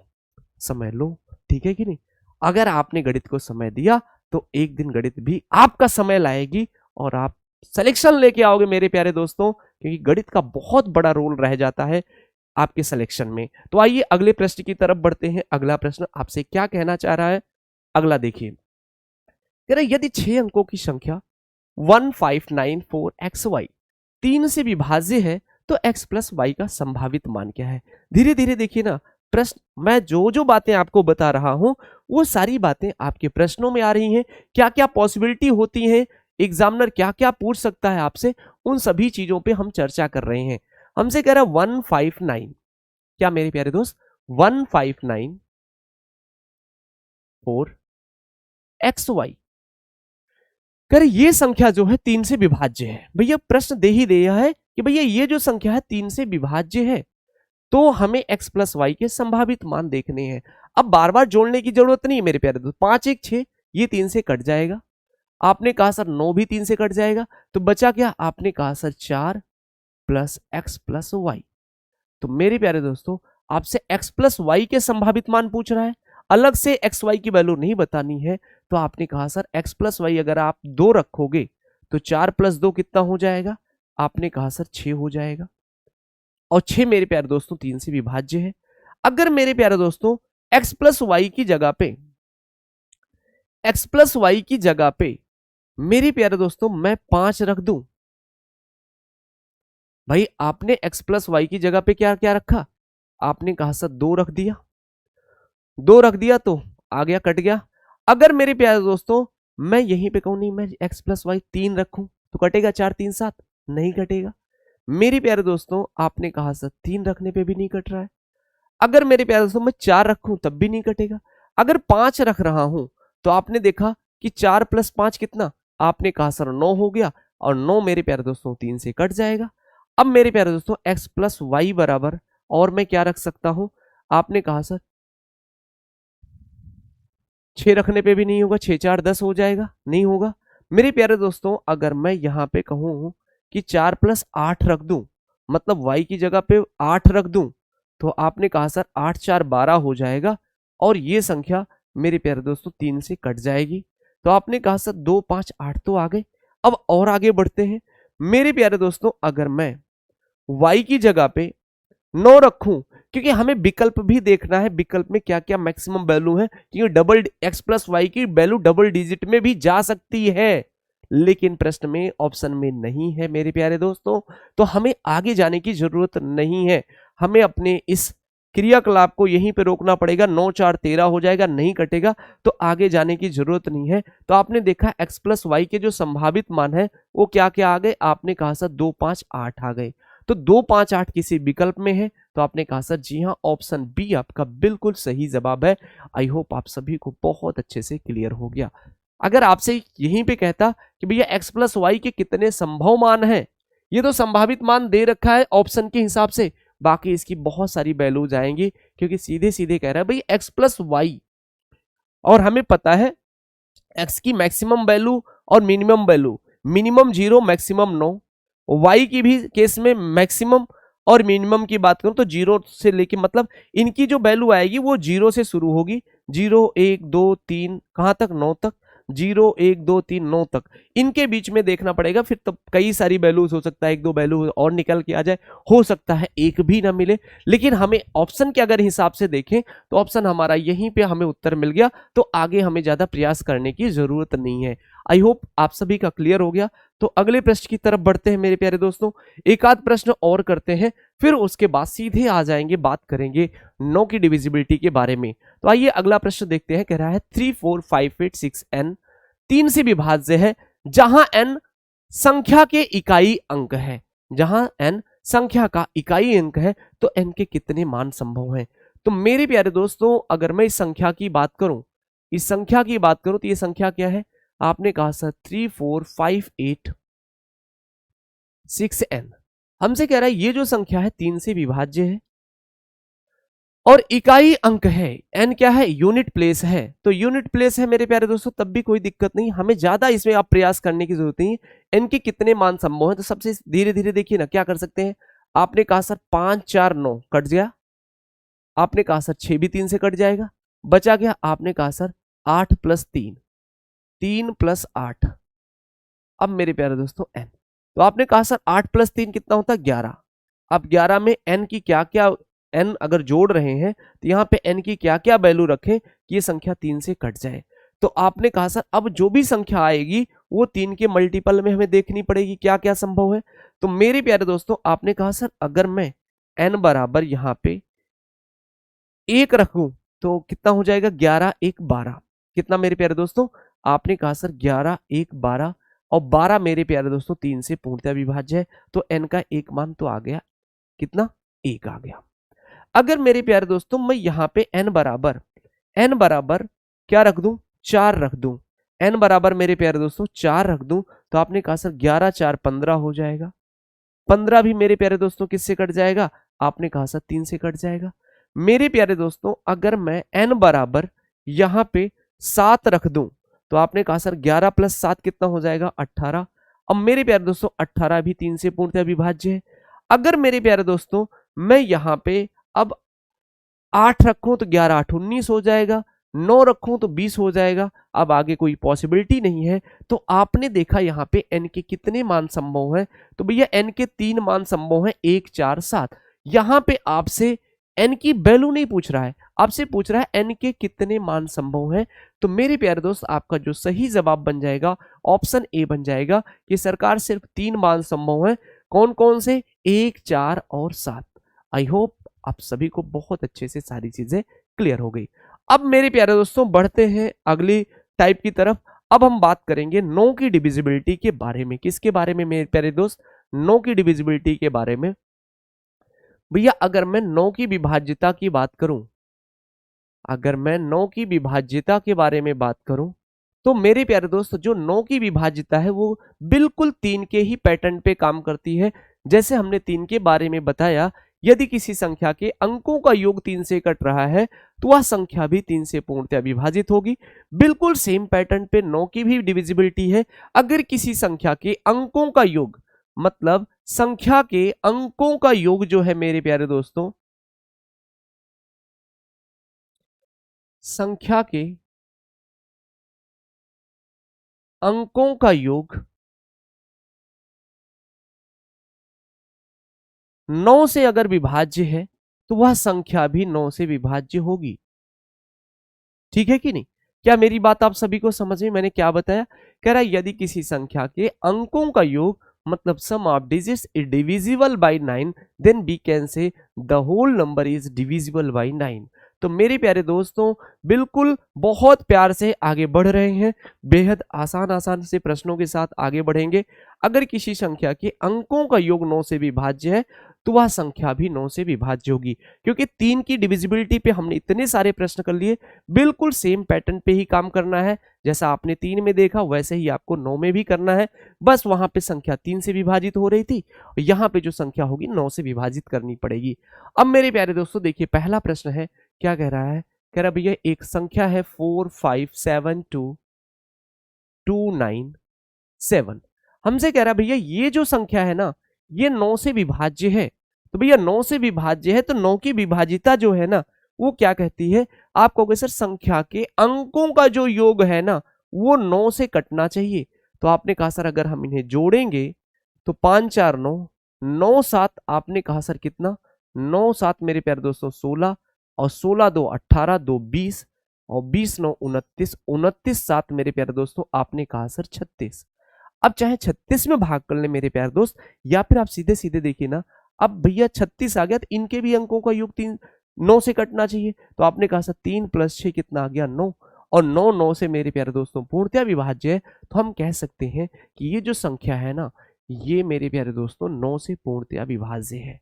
समय लो। ठीक है कि नहीं? अगर आपने गणित को समय दिया तो एक दिन गणित भी आपका समय लाएगी और आप सिलेक्शन लेके आओगे मेरे प्यारे दोस्तों, क्योंकि गणित का बहुत बड़ा रोल रह जाता है आपके सिलेक्शन में। तो आइए अगले प्रश्न की तरफ बढ़ते हैं। अगला प्रश्न आपसे क्या कहना चाह रहा है, अगला देखिए। कह रहा यदि 6 अंकों की संख्या 1594xy 3 से विभाज्य है, तो x प्लस वाई का संभावित मान क्या है? धीरे धीरे देखिए ना, प्रश्न मैं जो जो बातें आपको बता रहा हूं वो सारी बातें आपके प्रश्नों में आ रही हैं। क्या क्या पॉसिबिलिटी होती है, एग्जामिनर क्या क्या पूछ सकता है आपसे, उन सभी चीजों पे हम चर्चा कर रहे हैं। हमसे कह रहा है 159, क्या मेरे प्यारे दोस्त 159 4 xy, कर ये संख्या जो है 3 से विभाज्य है। भैया प्रश्न दे ही दिया है कि भैया ये जो संख्या है 3 से विभाज्य है, तो हमें x प्लस वाई के संभावित मान देखने हैं। अब बार बार जोड़ने की जरूरत नहीं है मेरे प्यारे दोस्त। 5 1 6 ये 3 से कट जाएगा। आपने कहा सर 9 भी 3 से कट जाएगा, तो बचा क्या? आपने कहा sir 4 plus x plus Y. तो मेरे प्यारे दोस्तों आपसे x प्लस वाई के संभावित मान पूछ रहा है, अलग से एक्स वाई की वैल्यू नहीं बतानी है। तो आपने कहा सर x प्लस वाई अगर आप 2 रखोगे तो 4 प्लस 2 कितना हो जाएगा? आपने कहा सर 6 हो जाएगा। और 6 मेरे प्यारे दोस्तों 3 से विभाज्य है। अगर मेरे प्यारे दोस्तों x प्लस वाई की जगह पे मेरे प्यारे दोस्तों मैं 5 रख दूं, भाई आपने x प्लस वाई की जगह पे क्या क्या रखा? आपने कहा सर 2 रख दिया। 2 रख दिया तो आ गया, कट गया। अगर मेरे प्यारे दोस्तों मैं यहीं पे कहूं नहीं मैं x प्लस वाई 3 रखूं, तो कटेगा 4 3 7? नहीं कटेगा। मेरे प्यारे दोस्तों आपने कहा सर 3 रखने पे भी नहीं कट रहा है। अगर मेरे प्यारे दोस्तों मैं 4 रखूं तब भी नहीं कटेगा। अगर 5 रख रहा हूं तो आपने देखा कि 4 + 5 कितना, आपने कहा सर 9 हो गया, और 9 मेरे प्यारे दोस्तों 3 से कट जाएगा। अब मेरे प्यारे दोस्तों x + y बराबर, और मैं क्या रख सकता हूं, आपने कहा सर 6 रखने पे भी नहीं होगा, 6 4 10 हो जाएगा, नहीं होगा। मेरे प्यारे दोस्तों अगर मैं यहां पे कहूं कि 4 + 8 रख दूं, मतलब y की जगह पे 8 रख दूं, तो आपने कहा सर 8 4 12 हो जाएगा, और ये संख्या मेरे प्यारे दोस्तों 3 से कट जाएगी। तो आपने कहा सर 2 5 8 तो आ गए। अब और आगे बढ़ते हैं। मेरे प्यारे दोस्तों अगर मैं y की जगह पे 9 रखूं, क्योंकि हमें विकल्प भी देखना है, विकल्प में क्या क्या मैक्सिमम वैल्यू है, क्योंकि डबल x + y की वैल्यू डबल डिजिट में भी जा सकती है, लेकिन प्रश्न में ऑप्शन में नहीं है मेरे प्यारे दोस्तों। तो हमें आगे जाने की जरूरत नहीं है, हमें अपने इस क्रियाकलाप को यहीं पे रोकना पड़ेगा। 9 4 13 हो जाएगा, नहीं कटेगा, तो आगे जाने की जरूरत नहीं है। तो आपने देखा x + y के जो संभावित मान है वो क्या क्या आ गए, आपने कहा सर 2 5 8 आ गए। तो 2 5 8 किसी विकल्प में है, तो आपने कहा सर जी हाँ, ऑप्शन बी आपका बिल्कुल सही जवाब है। आई होप आप सभी को बहुत अच्छे से क्लियर हो गया। अगर आपसे यहीं पे कहता कि भैया x + y के कितने संभव मान हैं, ये तो संभावित मान दे रखा है ऑप्शन के हिसाब से, बाकी इसकी बहुत सारी वैल्यूज आएंगी, क्योंकि सीधे सीधे कह रहा है भाई x + y, और हमें पता है x की मैक्सिमम वैल्यू और minimum value, minimum 0 maximum 9, y की भी केस में मैक्सिमम और मिनिमम की बात करूं तो 0 से लेके, मतलब इनकी जो वैल्यू आएगी वो 0 से शुरू होगी, 0 1 2 3 कहां तक, 9 तक, 0 1 2 3 9 तक, इनके बीच में देखना पड़ेगा। फिर तो कई सारी वैल्यूज हो सकता है, एक दो वैल्यू और निकल के आ जाए, हो सकता है एक भी ना मिले, लेकिन हमें ऑप्शन के अगर हिसाब से देखें तो ऑप्शन हमारा यहीं पे हमें उत्तर मिल गया, तो आगे हमें ज्यादा प्रयास करने की जरूरत नहीं है। आई होप आप सभी का क्लियर हो गया। तो अगले प्रश्न की तरफ बढ़ते हैं मेरे प्यारे दोस्तों, एक आध प्रश्न और करते हैं, फिर उसके बाद सीधे आ जाएंगे, बात करेंगे 9 की डिविजिबिलिटी के बारे में। तो आइए अगला प्रश्न देखते हैं। कह रहा है 3 4 5 8 6 n 3 से विभाज्य है जहां n संख्या के इकाई अंक है, जहां n संख्या का इकाई अंक है, तो n के कितने मान संभव हैं। तो मेरे प्यारे दोस्तों अगर मैं इस संख्या की बात करूं, इस संख्या की बात करूं तो ये संख्या क्या है, आपने कहा सर 3 4 5 8 6 n, हमसे कह रहा है ये जो संख्या है 3 से विभाज्य है और इकाई अंक है, n क्या है, यूनिट प्लेस है। तो यूनिट प्लेस है मेरे प्यारे दोस्तों, तब भी कोई दिक्कत नहीं, हमें ज्यादा इसमें आप प्रयास करने की जरूरत नहीं है। n के कितने मान संभव है, तो सबसे धीरे धीरे देखिए ना क्या कर सकते हैं। आपने कहा सर 5 4 9 कट गया, आपने कहा सर 6 भी 3 से कट जाएगा, बचा गया आपने कहा सर 8 + 3, 3 + 8। अब मेरे प्यारे दोस्तों n, तो आपने कहा सर 8 + 3 कितना होता है, 11। अब 11 में n की क्या क्या, n अगर जोड़ रहे हैं तो यहाँ पे n की क्या क्या वैल्यू रखें कि ये संख्या 3 से कट जाए। तो आपने कहा सर अब जो भी संख्या आएगी वो 3 के मल्टीपल में हमें देखनी पड़ेगी क्या क्या संभव है। तो मेरे प्यारे दोस्तों आपने कहा सर अगर मैं n बराबर यहाँ पे 1 रखूं तो कितना हो जाएगा, 11 1 12, कितना मेरे प्यारे दोस्तों, आपने कहा सर 11 1 12, और 12 मेरे प्यारे दोस्तों 3 से पूर्णतः विभाज्य है, तो n का एक मान तो आ गया, कितना, 1 आ गया। अगर मेरे प्यारे दोस्तों मैं यहाँ पे n बराबर क्या रख दूं, 4 रख दूं, n बराबर मेरे प्यारे दोस्तों 4 रख दूं, तो आपने कहा सर 11 4 15 हो जाएगा, 15 भी मेरे प्यारे दोस्तों किससे कट जाएगा, आपने कहा सर 3 से कट जाएगा। मेरे प्यारे दोस्तों अगर मैं n बराबर यहाँ पे 7 रख दूं, तो आपने कहा सर 11 + 7 कितना हो जाएगा, 18। अब मेरे प्यारे दोस्तों 18 भी 3 से पूर्णतः विभाज्य है। अगर मेरे प्यारे दोस्तों मैं यहाँ पे अब 8 रखूं तो 11 8 19 हो जाएगा, 9 रखूं तो 20 हो जाएगा, अब आगे कोई पॉसिबिलिटी नहीं है। तो आपने देखा यहाँ पे n के कितने मान संभव हैं, तो भैया n के 3 मान संभव हैं, 1 4 7। यहाँ पे आपसे n की वैल्यू नहीं पूछ रहा है, आपसे पूछ रहा है n के कितने मान संभव हैं। तो मेरे प्यारे दोस्त आपका जो सही जवाब बन जाएगा ऑप्शन ए बन जाएगा कि सरकार सिर्फ 3 मान संभव हैं, कौन कौन से, 1 4 और 7। आई होप आप सभी को बहुत अच्छे से सारी चीजें क्लियर हो गई। अब मेरे प्यारे दोस्तों बढ़ते हैं अगली टाइप की तरफ। अब हम बात करेंगे 9 की डिविजिबिलिटी के बारे में, किसके बारे में मेरे प्यारे दोस्त, 9 की डिविजिबिलिटी के बारे में। भैया अगर मैं 9 की विभाज्यता की बात करूं, अगर मैं 9 की विभाज्यता के बारे में बात करूं, तो मेरे प्यारे दोस्त जो 9 की विभाज्यता है वो बिल्कुल 3 के ही पैटर्न पे काम करती है। जैसे हमने 3 के बारे में बताया, यदि किसी संख्या के अंकों का योग 3 से कट रहा है तो वह संख्या भी 3 से पूर्णतः विभाजित होगी। बिल्कुल सेम पैटर्न पे 9 की भी डिविजिबिलिटी है। अगर किसी संख्या के अंकों का योग, मतलब संख्या के अंकों का योग जो है मेरे प्यारे दोस्तों, संख्या के अंकों का योग 9 से अगर विभाज्य है तो वह संख्या भी 9 से विभाज्य होगी। ठीक है कि नहीं? क्या मेरी बात आप सभी को समझ में? मैंने क्या बताया? कह रहा है यदि किसी संख्या के अंकों का योग, मतलब sum of digits is divisible by 9, then we can say the whole number is divisible by 9। तो मेरे प्यारे दोस्तों बिल्कुल बहुत प्यार से आगे बढ़ रहे हैं, बेहद आसान आसान से प्रश्नों के साथ आगे बढ़ेंगे। अगर किसी संख्या के अंकों का योग 9 से विभाज्य है तो वह संख्या भी 9 से विभाज्य होगी। क्योंकि 3 की डिविजिबिलिटी पे हमने इतने सारे प्रश्न कर लिए, बिल्कुल सेम पैटर्न पे ही काम करना है। जैसा आपने 3 में देखा वैसे ही आपको 9 में भी करना है। बस वहां पे संख्या 3 से विभाजित हो रही थी और यहाँ पे जो संख्या होगी 9 से विभाजित करनी पड़ेगी। अब मेरे प्यारे दोस्तों देखिए पहला प्रश्न है, क्या कह रहा है? कह रहा भैया एक संख्या है 4572297। हमसे कह रहा भैया ये जो संख्या है ना ये 9 से विभाज्य है। तो भैया 9 से विभाज्य है तो 9 की विभाजिता जो है ना वो क्या कहती है? आप कहोगे सर संख्या के अंकों का जो योग है ना वो 9 से कटना चाहिए। तो आपने कहा सर अगर हम इन्हें जोड़ेंगे तो 5 4 9, 9 7, आपने कहा सर कितना? 9 7 मेरे प्यारे दोस्तों 16, और 16 2 18, 2 20, और 20 9 29, 29 7 मेरे प्यारे दोस्तों आपने कहा सर 36। अब चाहे 36 में भाग कर ले मेरे प्यारे दोस्त, या फिर आप सीधे सीधे देखिए ना, अब भैया 36 आ गया तो इनके भी अंकों का योग 3 9 से कटना चाहिए। तो आपने कहा सर 3 + 6 कितना आ गया? 9, और 9 9 से मेरे प्यारे दोस्तों पूर्णतः विभाज्य है। तो हम कह सकते हैं कि ये जो संख्या है ना ये मेरे प्यारे दोस्तों 9 से पूर्णतः विभाज्य है।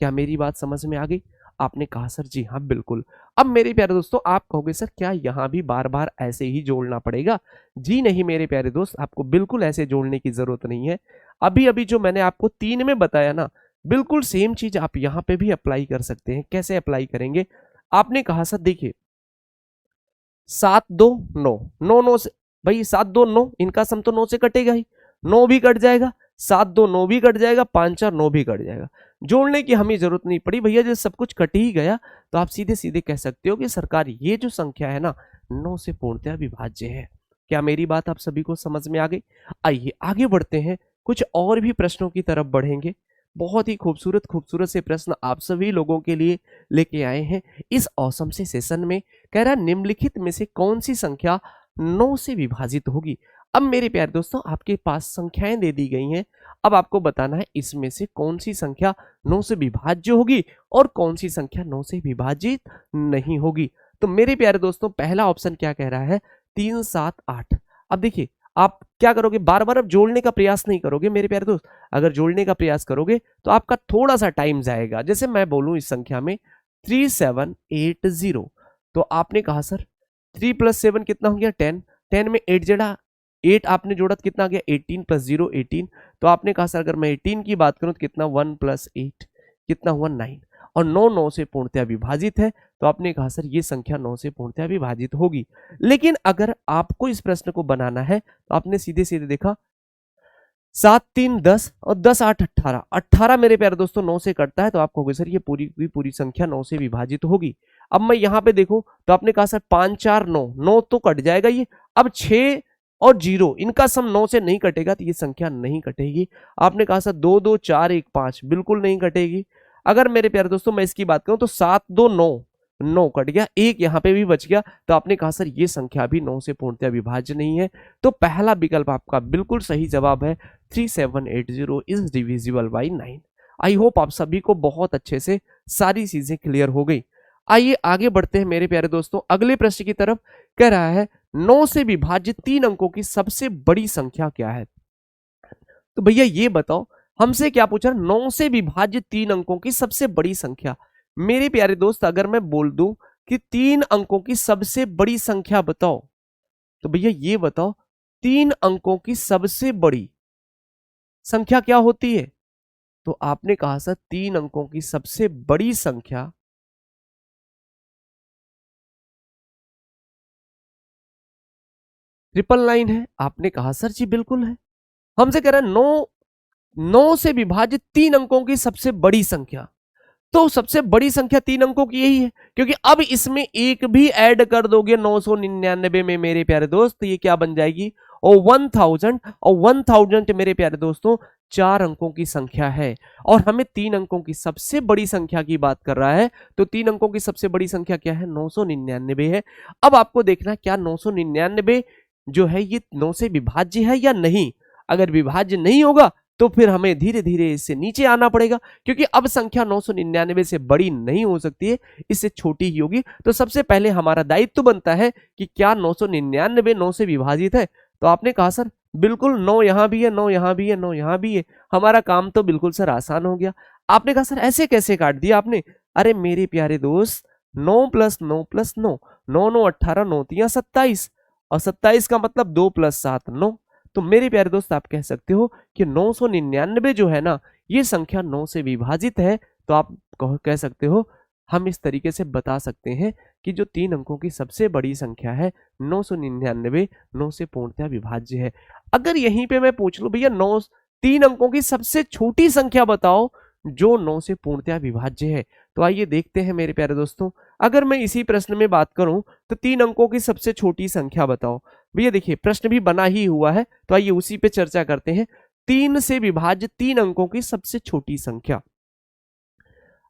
क्या मेरी बात समझ में आ गई? आपने कहा सर जी हाँ बिल्कुल। अब मेरे प्यारे दोस्तों आप कहोगे सर क्या यहाँ भी बार बार ऐसे ही जोड़ना पड़ेगा? जी नहीं मेरे प्यारे दोस्त, आपको बिल्कुल ऐसे जोड़ने की जरूरत नहीं है। अभी अभी जो मैंने आपको 3 में बताया ना बिल्कुल सेम चीज आप यहाँ पे भी अप्लाई कर सकते हैं। कैसे अप्लाई करेंगे? आपने कहा सर देखिए 7 2 9, 9 9 से, भाई 7 2 9 इनका सम तो 9 से कटेगा ही, 9 भी कट जाएगा, 7 2 9 भी कट जाएगा, 5 4 9 भी कट जाएगा। जोड़ने की हमें जरूरत नहीं पड़ी भैया, जब सब कुछ कट ही गया तो आप सीधे सीधे कह सकते हो कि सरकार ये जो संख्या है ना 9 से पूर्णतः विभाज्य है। क्या मेरी बात आप सभी को समझ में आ गई? आइए आगे बढ़ते हैं, कुछ और भी प्रश्नों की तरफ बढ़ेंगे। बहुत ही खूबसूरत खूबसूरत से प्रश्न आप सभी लोगों के लिए लेके आए हैं इस औसम से सेशन में। कह रहा निम्नलिखित में से कौन सी संख्या 9 से विभाजित होगी? अब मेरे प्यारे दोस्तों आपके पास संख्याएं दे दी गई हैं, अब आपको बताना है इसमें से कौन सी संख्या 9 से विभाज्य होगी और कौन सी संख्या 9 से विभाजित नहीं होगी। तो मेरे प्यारे दोस्तों पहला ऑप्शन क्या कह रहा है? 3 7 8। अब देखिए आप क्या करोगे, बार बार अब जोड़ने का प्रयास नहीं करोगे मेरे प्यारे दोस्त। अगर जोड़ने का प्रयास करोगे तो आपका थोड़ा सा टाइम जाएगा। जैसे मैं बोलूं इस संख्या में 3780, तो आपने कहा सर 3 + 7 कितना हो गया? 10, 10 में 8 जड़ा 8 आपने जोड़ा तो कितना आ गया? 18 + 0 18। तो आपने कहा सर अगर मैं 18 की बात करूं तो कितना? 1 + 8 कितना हुआ? 9, और 9 9 से पूर्णतः विभाजित है। तो आपने कहा सर ये संख्या 9 से पूर्णतः विभाजित होगी। लेकिन अगर आपको इस प्रश्न को बनाना है तो आपने सीधे सीधे देखा 7 3 10 और 10 8 18, 18 मेरे प्यारे दोस्तों 9 से कटता है। तो आप कहोगे सर ये पूरी की पूरी संख्या 9 से विभाजित होगी। अब मैं यहाँ पे देखूं तो आपने कहा सर 5 4 9, 9 तो कट जाएगा ये। अब 6 और 0 इनका सम 9 से नहीं कटेगा तो ये संख्या नहीं कटेगी। आपने कहा सर 2 2 4 1 5, बिल्कुल नहीं कटेगी। अगर मेरे प्यारे दोस्तों मैं इसकी बात करूं तो 7 2 9, 9 कट गया, एक यहाँ पे भी बच गया। तो आपने कहा सर ये संख्या भी 9 से पूर्णतः विभाज्य नहीं है। तो पहला विकल्प आपका बिल्कुल सही जवाब है, 3780 is divisible by 9। I hope आप सभी को बहुत अच्छे से सारी चीजें क्लियर हो गई। आइए आगे बढ़ते हैं मेरे प्यारे दोस्तों अगले प्रश्न की तरफ। कह रहा है 9 से विभाजित 3 अंकों की सबसे बड़ी संख्या क्या है? तो भैया ये बताओ हमसे क्या पूछा, 9 से विभाजित 3 अंकों की सबसे बड़ी संख्या। मेरे प्यारे दोस्त अगर मैं बोल दूं कि 3 अंकों की सबसे बड़ी संख्या बताओ, तो भैया ये बताओ 3 अंकों की सबसे बड़ी संख्या क्या होती है। तो आपने कहा सर 3 अंकों की सबसे बड़ी संख्या ट्रिपल नाइन है। आपने कहा सर जी बिल्कुल है। हमसे कह रहा है 9 से विभाजित 3 अंकों की सबसे बड़ी संख्या, तो सबसे बड़ी संख्या 3 अंकों की यही है, क्योंकि अब इसमें एक भी ऐड कर दोगे 999 में मेरे प्यारे दोस्त, तो ये क्या बन जाएगी, और 1000, और 1000 मेरे प्यारे दोस्तों 4 अंकों की संख्या है, और हमें 3 अंकों की सबसे बड़ी संख्या की बात कर रहा है। तो 3 अंकों की सबसे बड़ी संख्या क्या है, 999 है। अब आपको देखना है क्या 999 जो है ये 9 से विभाज्य है या नहीं। अगर विभाज्य नहीं होगा तो फिर हमें धीरे धीरे इससे नीचे आना पड़ेगा, क्योंकि अब संख्या 999 से बड़ी नहीं हो सकती है, इससे छोटी ही होगी। तो सबसे पहले हमारा दायित्व बनता है कि क्या 999 9 से विभाजित है। तो आपने कहा सर बिल्कुल 9 यहां भी है, 9 यहां भी है, 9 यहां भी है। हमारा काम तो बिल्कुल सर आसान हो गया। आपने कहा सर ऐसे कैसे काट दिया आपने। अरे मेरे प्यारे दोस्त 9 प्लस 9 प्लस 9, 9 9 18, 9 3 27, और 27 का मतलब 2 प्लस 7 9। तो मेरे प्यारे दोस्त आप कह सकते हो कि 999 जो है ना, ये संख्या 9 से विभाजित है। तो आप कह सकते हो, हम इस तरीके से बता सकते हैं कि जो 3 अंकों की सबसे बड़ी संख्या है 999 9 से पूर्णतः विभाज्य है। अगर यहीं पे मैं पूछ लूं भैया 9 3 अंकों की सबसे छोटी संख्या बताओ जो 9 से पूर्णतः विभाज्य है, तो आइए देखते हैं मेरे प्यारे दोस्तों। अगर मैं इसी प्रश्न में बात करूं तो 3 अंकों की सबसे छोटी संख्या बताओ। भैया देखिए प्रश्न भी बना ही हुआ है, तो आइए उसी पे चर्चा करते हैं। 3 से विभाज्य 3 अंकों की सबसे छोटी संख्या।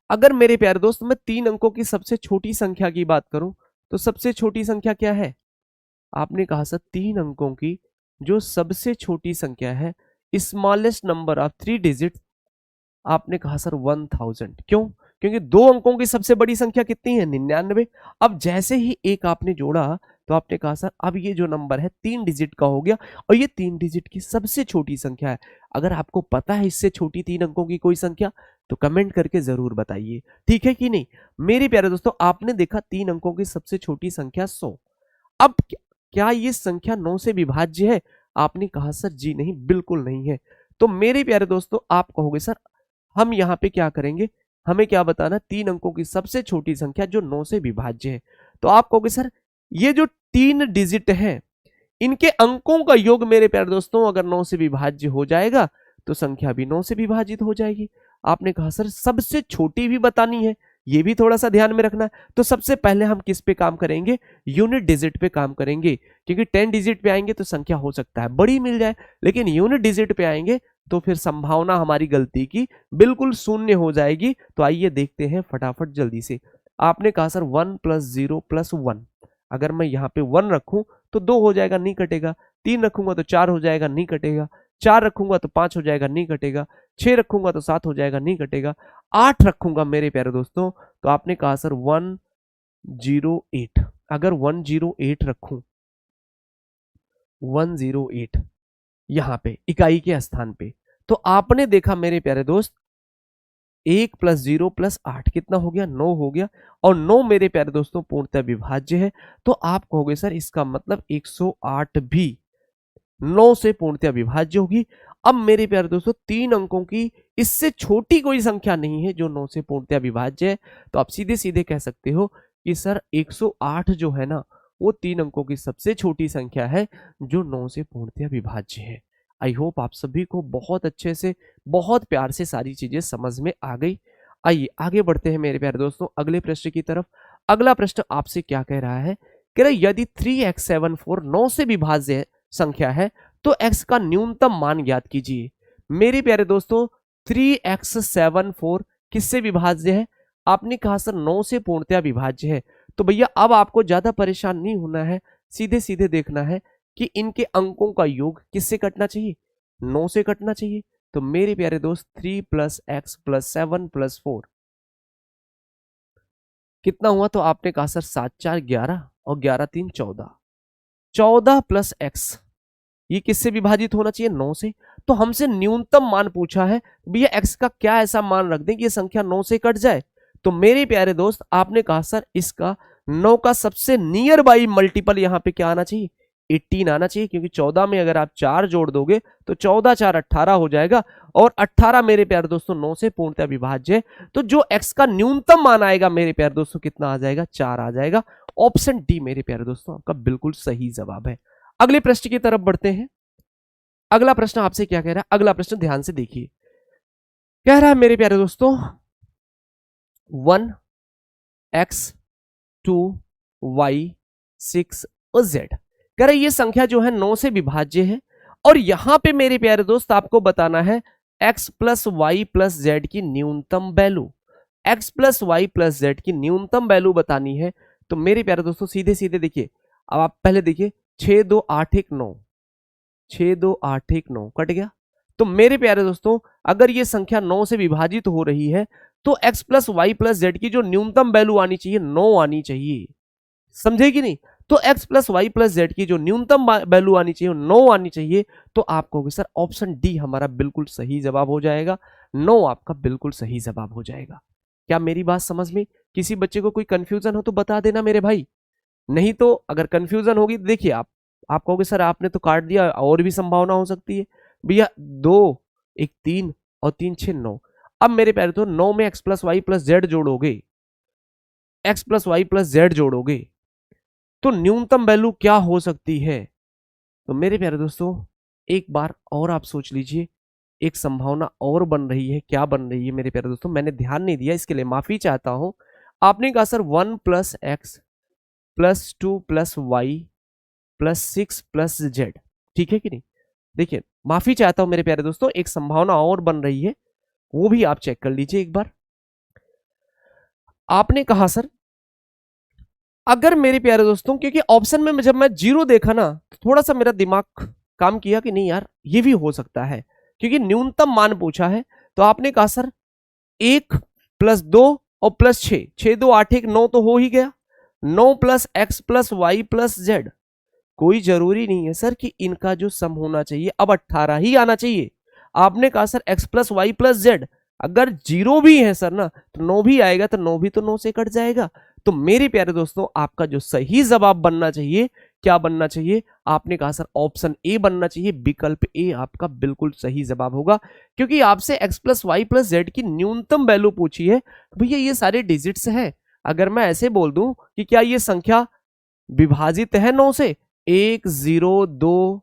अगर मेरे प्यारे दोस्त मैं 3 अंकों की सबसे छोटी संख्या की बात करूं तो सबसे छोटी संख्या क्या है। आपने कहा सर 3 अंकों की जो सबसे छोटी संख्या है, स्मॉलेस्ट नंबर ऑफ 3 डिजिट, आपने कहा सर 1000। क्यों, क्योंकि 2 अंकों की सबसे बड़ी संख्या कितनी है, 99। अब जैसे ही एक आपने जोड़ा तो आपने कहा सर अब ये जो नंबर है 3 डिजिट का हो गया, और ये 3 डिजिट की सबसे छोटी संख्या है। अगर आपको पता है इससे छोटी 3 अंकों की कोई संख्या तो कमेंट करके जरूर बताइए, ठीक है कि नहीं। मेरे प्यारे दोस्तों आपने देखा 3 अंकों की सबसे छोटी संख्या 100। अब क्या ये संख्या 9 से विभाज्य है। आपने कहा सर जी नहीं, बिल्कुल नहीं है। तो मेरे प्यारे दोस्तों आप कहोगे सर हम यहाँ पे क्या करेंगे, हमें क्या बताना, 3 अंकों की सबसे छोटी संख्या जो 9 से विभाज्य है। तो आप कहोगे सर ये जो 3 डिजिट है इनके अंकों का योग मेरे प्यारे दोस्तों अगर 9 से विभाज्य हो जाएगा तो संख्या भी 9 से विभाजित हो जाएगी। आपने कहा सर सबसे छोटी भी बतानी है, ये भी थोड़ा सा ध्यान में रखना है। तो सबसे पहले हम किस पे काम करेंगे, यूनिट डिजिट पे काम करेंगे, क्योंकि 10 डिजिट पे आएंगे तो संख्या हो सकता है बड़ी मिल जाए, लेकिन यूनिट डिजिट पे आएंगे तो फिर संभावना हमारी गलती की बिल्कुल शून्य हो जाएगी। तो आइए देखते हैं फटाफट जल्दी से। आपने कहा सर 1 + 0 + 1, अगर मैं यहाँ पे 1 रखूं तो 2 हो जाएगा, नहीं कटेगा। 3 रखूंगा तो 4 हो जाएगा, नहीं कटेगा। 4 रखूंगा तो 5 हो जाएगा, नहीं कटेगा। 6 रखूंगा तो 7 हो जाएगा, नहीं कटेगा। 8 रखूंगा मेरे प्यारे दोस्तों तो आपने कहा सर 108, अगर 108 रखूं, 108 यहां पे इकाई के स्थान पे, तो आपने देखा मेरे प्यारे दोस्त 1 + 0 + 8 कितना हो गया, 9 हो गया। और 9 मेरे प्यारे दोस्तों पूर्णतः विभाज्य है। तो आप कहोगे सर इसका मतलब 108 भी 9 से पूर्णतः विभाज्य होगी। अब मेरे प्यारे दोस्तों 3 अंकों की इससे छोटी कोई संख्या नहीं है जो 9 से पूर्णतः विभाज्य है। तो आप सीधे सीधे कह सकते हो कि सर 108 जो है ना वो 3 अंकों की सबसे छोटी संख्या है जो 9 से पूर्णतः विभाज्य है। आई होप आप सभी को बहुत अच्छे से बहुत प्यार से सारी चीजें समझ में आ गई। आइए आगे बढ़ते हैं मेरे प्यारे दोस्तों अगले प्रश्न की तरफ। अगला प्रश्न आपसे क्या कह रहा है, कह रहा है यदि 3x74 9 से विभाज्य संख्या है तो x का न्यूनतम मान ज्ञात कीजिए। मेरे प्यारे दोस्तों 3x74 किससे विभाज्य है, आपने कहा सर 9 से पूर्णतः विभाज्य है। तो भैया अब आपको ज्यादा परेशान नहीं होना है, सीधे सीधे देखना है कि इनके अंकों का योग किससे कटना चाहिए, 9 से कटना चाहिए। तो मेरे प्यारे दोस्त 3 + x + 7 + 4 कितना हुआ, तो आपने कहा सर 7 4 11 और 11 3 14, 14 + x ये किससे विभाजित होना चाहिए? 9 से। तो हमसे न्यूनतम मान पूछा है, भैया x का क्या ऐसा मान रख दें कि ये संख्या 9 से कट जाए? तो मेरे प्यारे दोस्त आपने कहा सर इसका 9 का सबसे नियर बाई मल्टीपल यहाँ पे क्या आना चाहिए? 18 आना चाहिए, क्योंकि 14 में अगर आप 4 जोड़ दोगे तो 14 4 18 हो जाएगा, और 18 मेरे प्यारे दोस्तों 9 से पूर्णतः विभाज्य है। तो जो x का न्यूनतम मान आएगा मेरे प्यारे दोस्तों कितना आ जाएगा? 4 आ जाएगा। ऑप्शन डी मेरे प्यारे दोस्तों आपका बिल्कुल सही जवाब है। अगले प्रश्न की तरफ बढ़ते हैं। अगला प्रश्न आपसे क्या कह रहा है? अगला प्रश्न ध्यान से देखिए, कह रहा है मेरे प्यारे दोस्तों 1x 2y 6 और z। कह रहा है ये संख्या जो है 9 से विभाज्य है, और यहां पे मेरे प्यारे दोस्त आपको बताना है x plus Y plus Z की न्यूनतम value. x plus Y plus Z की न्यूनतम वैल्यू बतानी है। तो मेरे प्यारे दोस्तों सीधे सीधे देखिए, अब आप पहले देखिए 6 2 8 1 9, 6 2 8 1 9 कट गया। तो मेरे प्यारे दोस्तों अगर ये संख्या 9 से विभाजित हो रही है तो x plus Y plus Z की जो न्यूनतम वैल्यू आनी चाहिए 9 आनी चाहिए, समझे कि नहीं? तो x plus Y plus Z की जो न्यूनतम वैल्यू आनी चाहिए 9 आनी चाहिए। तो आप कहोगे सर ऑप्शन डी हमारा बिल्कुल सही जवाब हो जाएगा, 9 आपका बिल्कुल सही जवाब हो जाएगा। क्या मेरी बात समझ में? किसी बच्चे को कोई कंफ्यूजन हो तो बता देना मेरे भाई, नहीं तो अगर कंफ्यूजन होगी तो देखिए आप कहोगे सर आपने तो काट दिया, और भी संभावना हो सकती है। भैया 2 1 3 और 3 6 9। अब मेरे प्यारे तो 9 में x plus Y plus Z जोड़ोगे, x plus Y plus Z जोड़ोगे तो न्यूनतम वैल्यू क्या हो सकती है? तो मेरे प्यारे दोस्तों एक बार और आप सोच लीजिए, एक संभावना और बन रही है। क्या बन रही है मेरे प्यारे दोस्तों? मैंने ध्यान नहीं दिया, इसके लिए माफी चाहता हूं। आपने कहा sir 1 plus x plus 2 plus Y plus 6 plus Z, ठीक है कि नहीं? देखिए माफी चाहता हूं मेरे प्यारे दोस्तों, एक संभावना और बन रही है, वो भी आप चेक कर लीजिए एक बार। आपने कहा सर अगर मेरे प्यारे दोस्तों, क्योंकि ऑप्शन में जब मैं 0 देखा ना तो थोड़ा सा मेरा दिमाग काम किया कि नहीं यार ये भी हो सकता है, क्योंकि न्यूनतम मान पूछा है। तो आपने कहा सर 1 प्लस 2 और प्लस 6, 6 2 8 1 9 तो हो ही गया। 9 plus x plus Y plus z, कोई जरूरी नहीं है सर कि इनका जो सम होना चाहिए अब 18 ही आना चाहिए। आपने कहा sir x plus Y plus z, अगर 0 भी है सर ना तो 9 भी आएगा, तो 9 भी तो 9 से कट जाएगा। तो मेरे प्यारे दोस्तों आपका जो सही जवाब बनना चाहिए, क्या बनना चाहिए? आपने कहा सर ऑप्शन ए बनना चाहिए, विकल्प ए आपका बिल्कुल सही जवाब होगा, क्योंकि आपसे x plus Y plus Z की न्यूनतम वैल्यू पूछी है। भैया ये सारे डिजिट्स हैं, अगर मैं ऐसे बोल दूं कि क्या ये संख्या विभाजित है 9 से, 1 0 2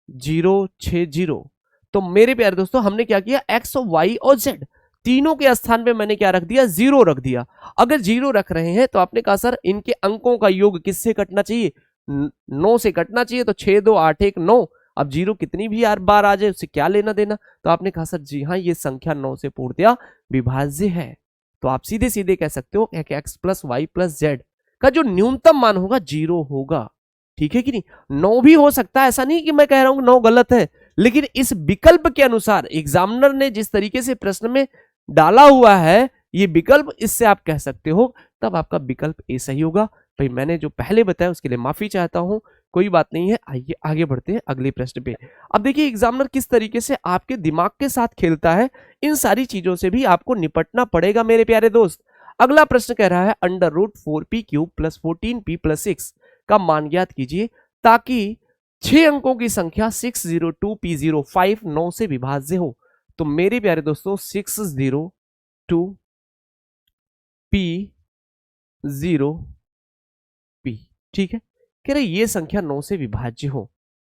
0 6 0, तो मेरे प्यारे दोस्तों हमने क्या किया, x और y और z तीनों के स्थान पे मैंने क्या रख दिया, 0 रख दिया। अगर 0 रख रहे हैं तो आपने कहा सर इनके अंकों का योग किससे कटना चाहिए? 9 से कटना चाहिए। तो 6 2 8 1 9, अब 0 कितनी भी बार आ जाए उससे क्या लेना देना। तो आपने कहा सर जी हाँ ये संख्या 9 से पूर्णतया विभाज्य है। तो आप सीधे सीधे कह सकते हो कि x plus Y plus z का जो न्यूनतम मान होगा 0 होगा, ठीक है कि नहीं? 9 भी हो सकता है, ऐसा नहीं कि मैं कह रहा हूं 9 गलत है, लेकिन इस विकल्प के अनुसार एग्जामिनर ने जिस तरीके से प्रश्न में डाला हुआ है ये विकल्प, इससे आप कह सकते हो, तब आपका विकल्प ए सही होगा। भाई मैंने जो पहले बताया उसके लिए माफी चाहता हूं, कोई बात नहीं है। आइए आगे बढ़ते हैं अगले प्रश्न पे। अब देखिए एग्जामिनर किस तरीके से आपके दिमाग के साथ खेलता है, इन सारी चीजों से भी आपको निपटना पड़ेगा मेरे प्यारे दोस्त। अगला प्रश्न कह रहा है under root 4p cube plus 14p plus 6 का मान ज्ञात कीजिए ताकि 6 अंकों की संख्या 602p05 9 से विभाज्य हो। तो मेरे प्यारे दोस्तों 602p0p, ठीक है, कह रहे ये संख्या 9 से विभाज्य हो।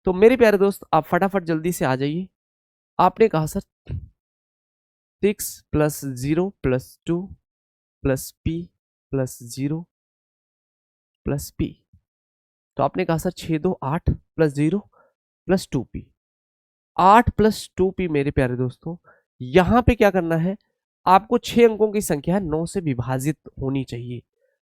तो मेरे प्यारे दोस्त आप फटाफट जल्दी से आ जाइए। आपने कहा sir 6 plus 0 plus 2 plus p plus 0 plus p। तो आपने कहा sir 6 2 8 plus 0 plus 2p, 8 plus 2p। मेरे प्यारे दोस्तों यहां पे क्या करना है, आपको 6 अंकों की संख्या 9 से विभाजित होनी चाहिए।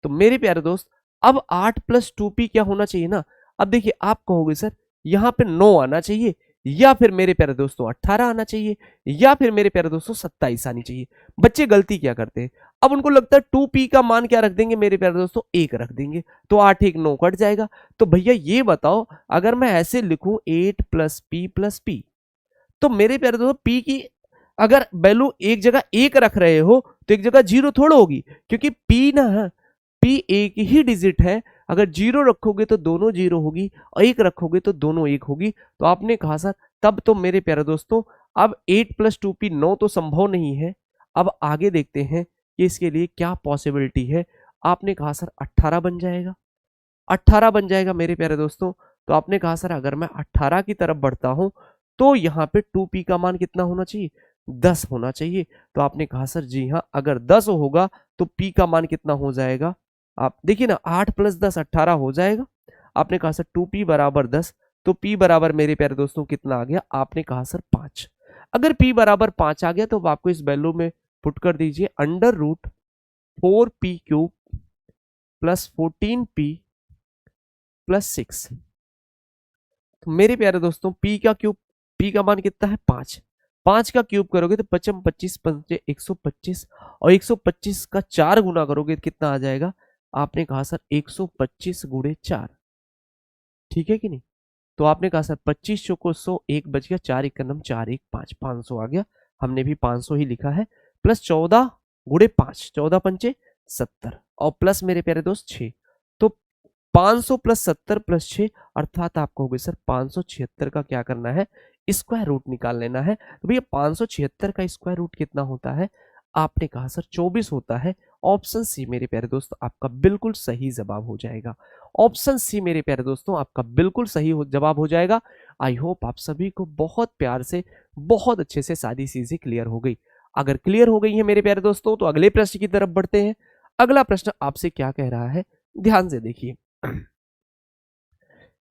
तो मेरे प्यारे दोस्त अब 8 प्लस 2p क्या होना चाहिए ना। अब देखिए आप कहोगे सर यहां पे 9 आना चाहिए, या फिर मेरे प्यारे दोस्तों 18 आना चाहिए, या फिर मेरे प्यारे दोस्तों 27 आनी चाहिए। बच्चे गलती क्या करते हैं, अब उनको लगता है 2p का मान क्या रख देंगे मेरे प्यारे दोस्तों, 1 रख देंगे, तो 8 1 9 कट जाएगा। तो भैया ये बताओ, अगर मैं ऐसे लिखूं 8 प्लस पी, तो मेरे प्यारे दोस्तों पी की अगर वैल्यू एक जगह 1 रख रहे हो तो एक जगह 0 थोड़ा होगी, क्योंकि पी ना, पी एक ही डिजिट है। अगर 0 रखोगे तो दोनों 0 होगी और 1 रखोगे तो दोनों 1 होगी। तो आपने कहा सर तब तो मेरे प्यारे दोस्तों अब 8 + 2p 9 तो संभव नहीं है। अब आगे देखते हैं कि इसके लिए क्या पॉसिबिलिटी है। आपने कहा सर 18 बन जाएगा, 18 बन जाएगा मेरे प्यारे दोस्तों। तो आपने कहा सर अगर मैं 18 की तरफ बढ़ता हूं तो यहाँ पे 2p का मान कितना होना चाहिए, 10 होना चाहिए। तो आपने कहा सर जी हाँ, अगर 10 होगा तो p का मान कितना हो जाएगा, आप देखिए ना, 8 + 10 18 हो जाएगा। आपने कहा सर 2p बराबर 10, तो p बराबर मेरे प्यारे दोस्तों कितना आ गया, आपने कहा सर 5। अगर p बराबर 5 आ गया तो आपको इस वैल्यू में पुट कर दीजिए √4p³ + 14p + 6। तो मेरे प्यारे दोस्तों p का क्यूब, p का मान कितना है 5, 5 का क्यूब करोगे तो 5 25 5 125, और 125 का 4 गुना करोगे तो कितना आ जाएगा, आपने कहा सर 125 × 4, ठीक है कि नहीं। तो आपने कहा सर 25 चौको 100, 1 बच गया, 4 1 4 1 5, 500 आ गया, हमने भी 500 ही लिखा है, प्लस 14 × 5, 14 पंचे 70, और प्लस मेरे प्यारे दोस्त 6। तो 500 + 70 + 6 अर्थात आप कहोगे सर 576 का क्या करना है, स्क्वायर रूट निकाल लेना है। तो भैया 576 का स्क्वायर रूट कितना होता है, आपने कहा सर 24 होता है। ऑप्शन सी मेरे प्यारे दोस्तों आपका बिल्कुल सही जवाब हो जाएगा। ऑप्शन सी मेरे प्यारे दोस्तों आपका बिल्कुल सही जवाब हो जाएगा। आई होप आप सभी को बहुत प्यार से, बहुत अच्छे से सारी चीजें क्लियर हो गई। अगर क्लियर हो गई है मेरे प्यारे दोस्तों तो अगले प्रश्न की तरफ बढ़ते हैं। अगला प्रश्न आपसे क्या कह रहा है, ध्यान से देखिए। कह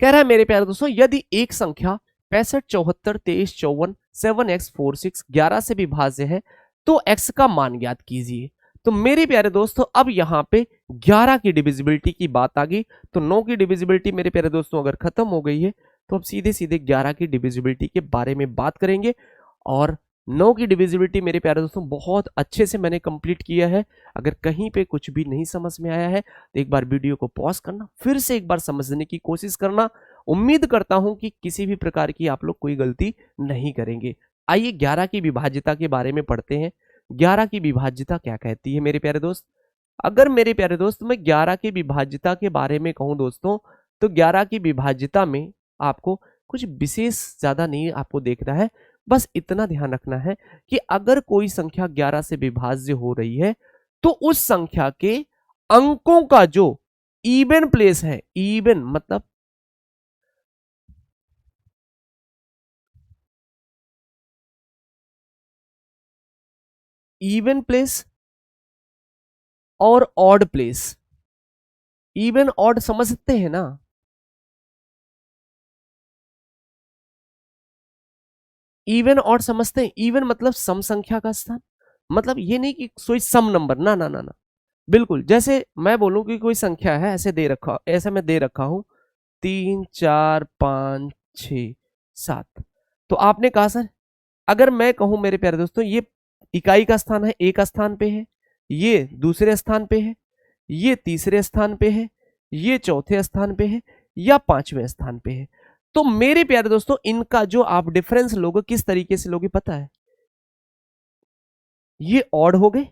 रहा है मेरे प्यारे दोस्तों, यदि एक संख्या 65 74 23 54 7x 46 11 से विभाज्य है तो x का मान ज्ञात कीजिए। तो मेरे प्यारे दोस्तों अब यहाँ पे 11 की डिविजिबिलिटी की बात आ गई, तो 9 की डिविजिबिलिटी मेरे प्यारे दोस्तों अगर खत्म हो गई है तो अब सीधे सीधे 11 की डिविजिबिलिटी के बारे में बात करेंगे। और 9 की डिविजिबिलिटी मेरे प्यारे दोस्तों बहुत अच्छे से मैंने कंप्लीट किया है। अगर कहीं पे कुछ भी नहीं समझ में आया है तो एक बार वीडियो को पॉज करना, फिर से एक बार समझने की कोशिश करना। उम्मीद करता हूं कि किसी भी प्रकार की आप लोग कोई गलती नहीं करेंगे। आइए 11 की विभाज्यता के बारे में पढ़ते हैं। 11 की विभाज्यता क्या कहती है मेरे प्यारे दोस्त। अगर मेरे प्यारे दोस्त मैं 11 की विभाज्यता के बारे में कहूं दोस्तों, तो 11 की विभाज्यता में आपको कुछ विशेष ज्यादा नहीं आपको देखना है, बस इतना ध्यान रखना है कि अगर कोई संख्या 11 से विभाज्य हो रही है तो उस संख्या के अंकों का जो इवन प्लेस है, इवन मतलब इवन प्लेस और ऑड प्लेस, इवन ऑड समझ सकते हैं ना। इवन ऑड समझते हैं, इवन मतलब सम संख्या का स्थान, मतलब ये नहीं कि कोई सम नंबर, ना ना ना ना, बिल्कुल जैसे मैं बोलूं कि कोई संख्या है, ऐसे दे रखा, ऐसे मैं दे रखा हूं 3 4 5 6 7। तो आपने कहा सर अगर मैं कहूं मेरे प्यारे दोस्तों ये इकाई का स्थान है, एक स्थान पे है, ये दूसरे स्थान पे है, ये तीसरे स्थान पे है, ये चौथे स्थान पे है, या पांचवें स्थान पे है, तो मेरे प्यारे दोस्तों इनका जो आप डिफरेंस लोगे किस तरीके से लोगे पता है, ये ऑड हो गए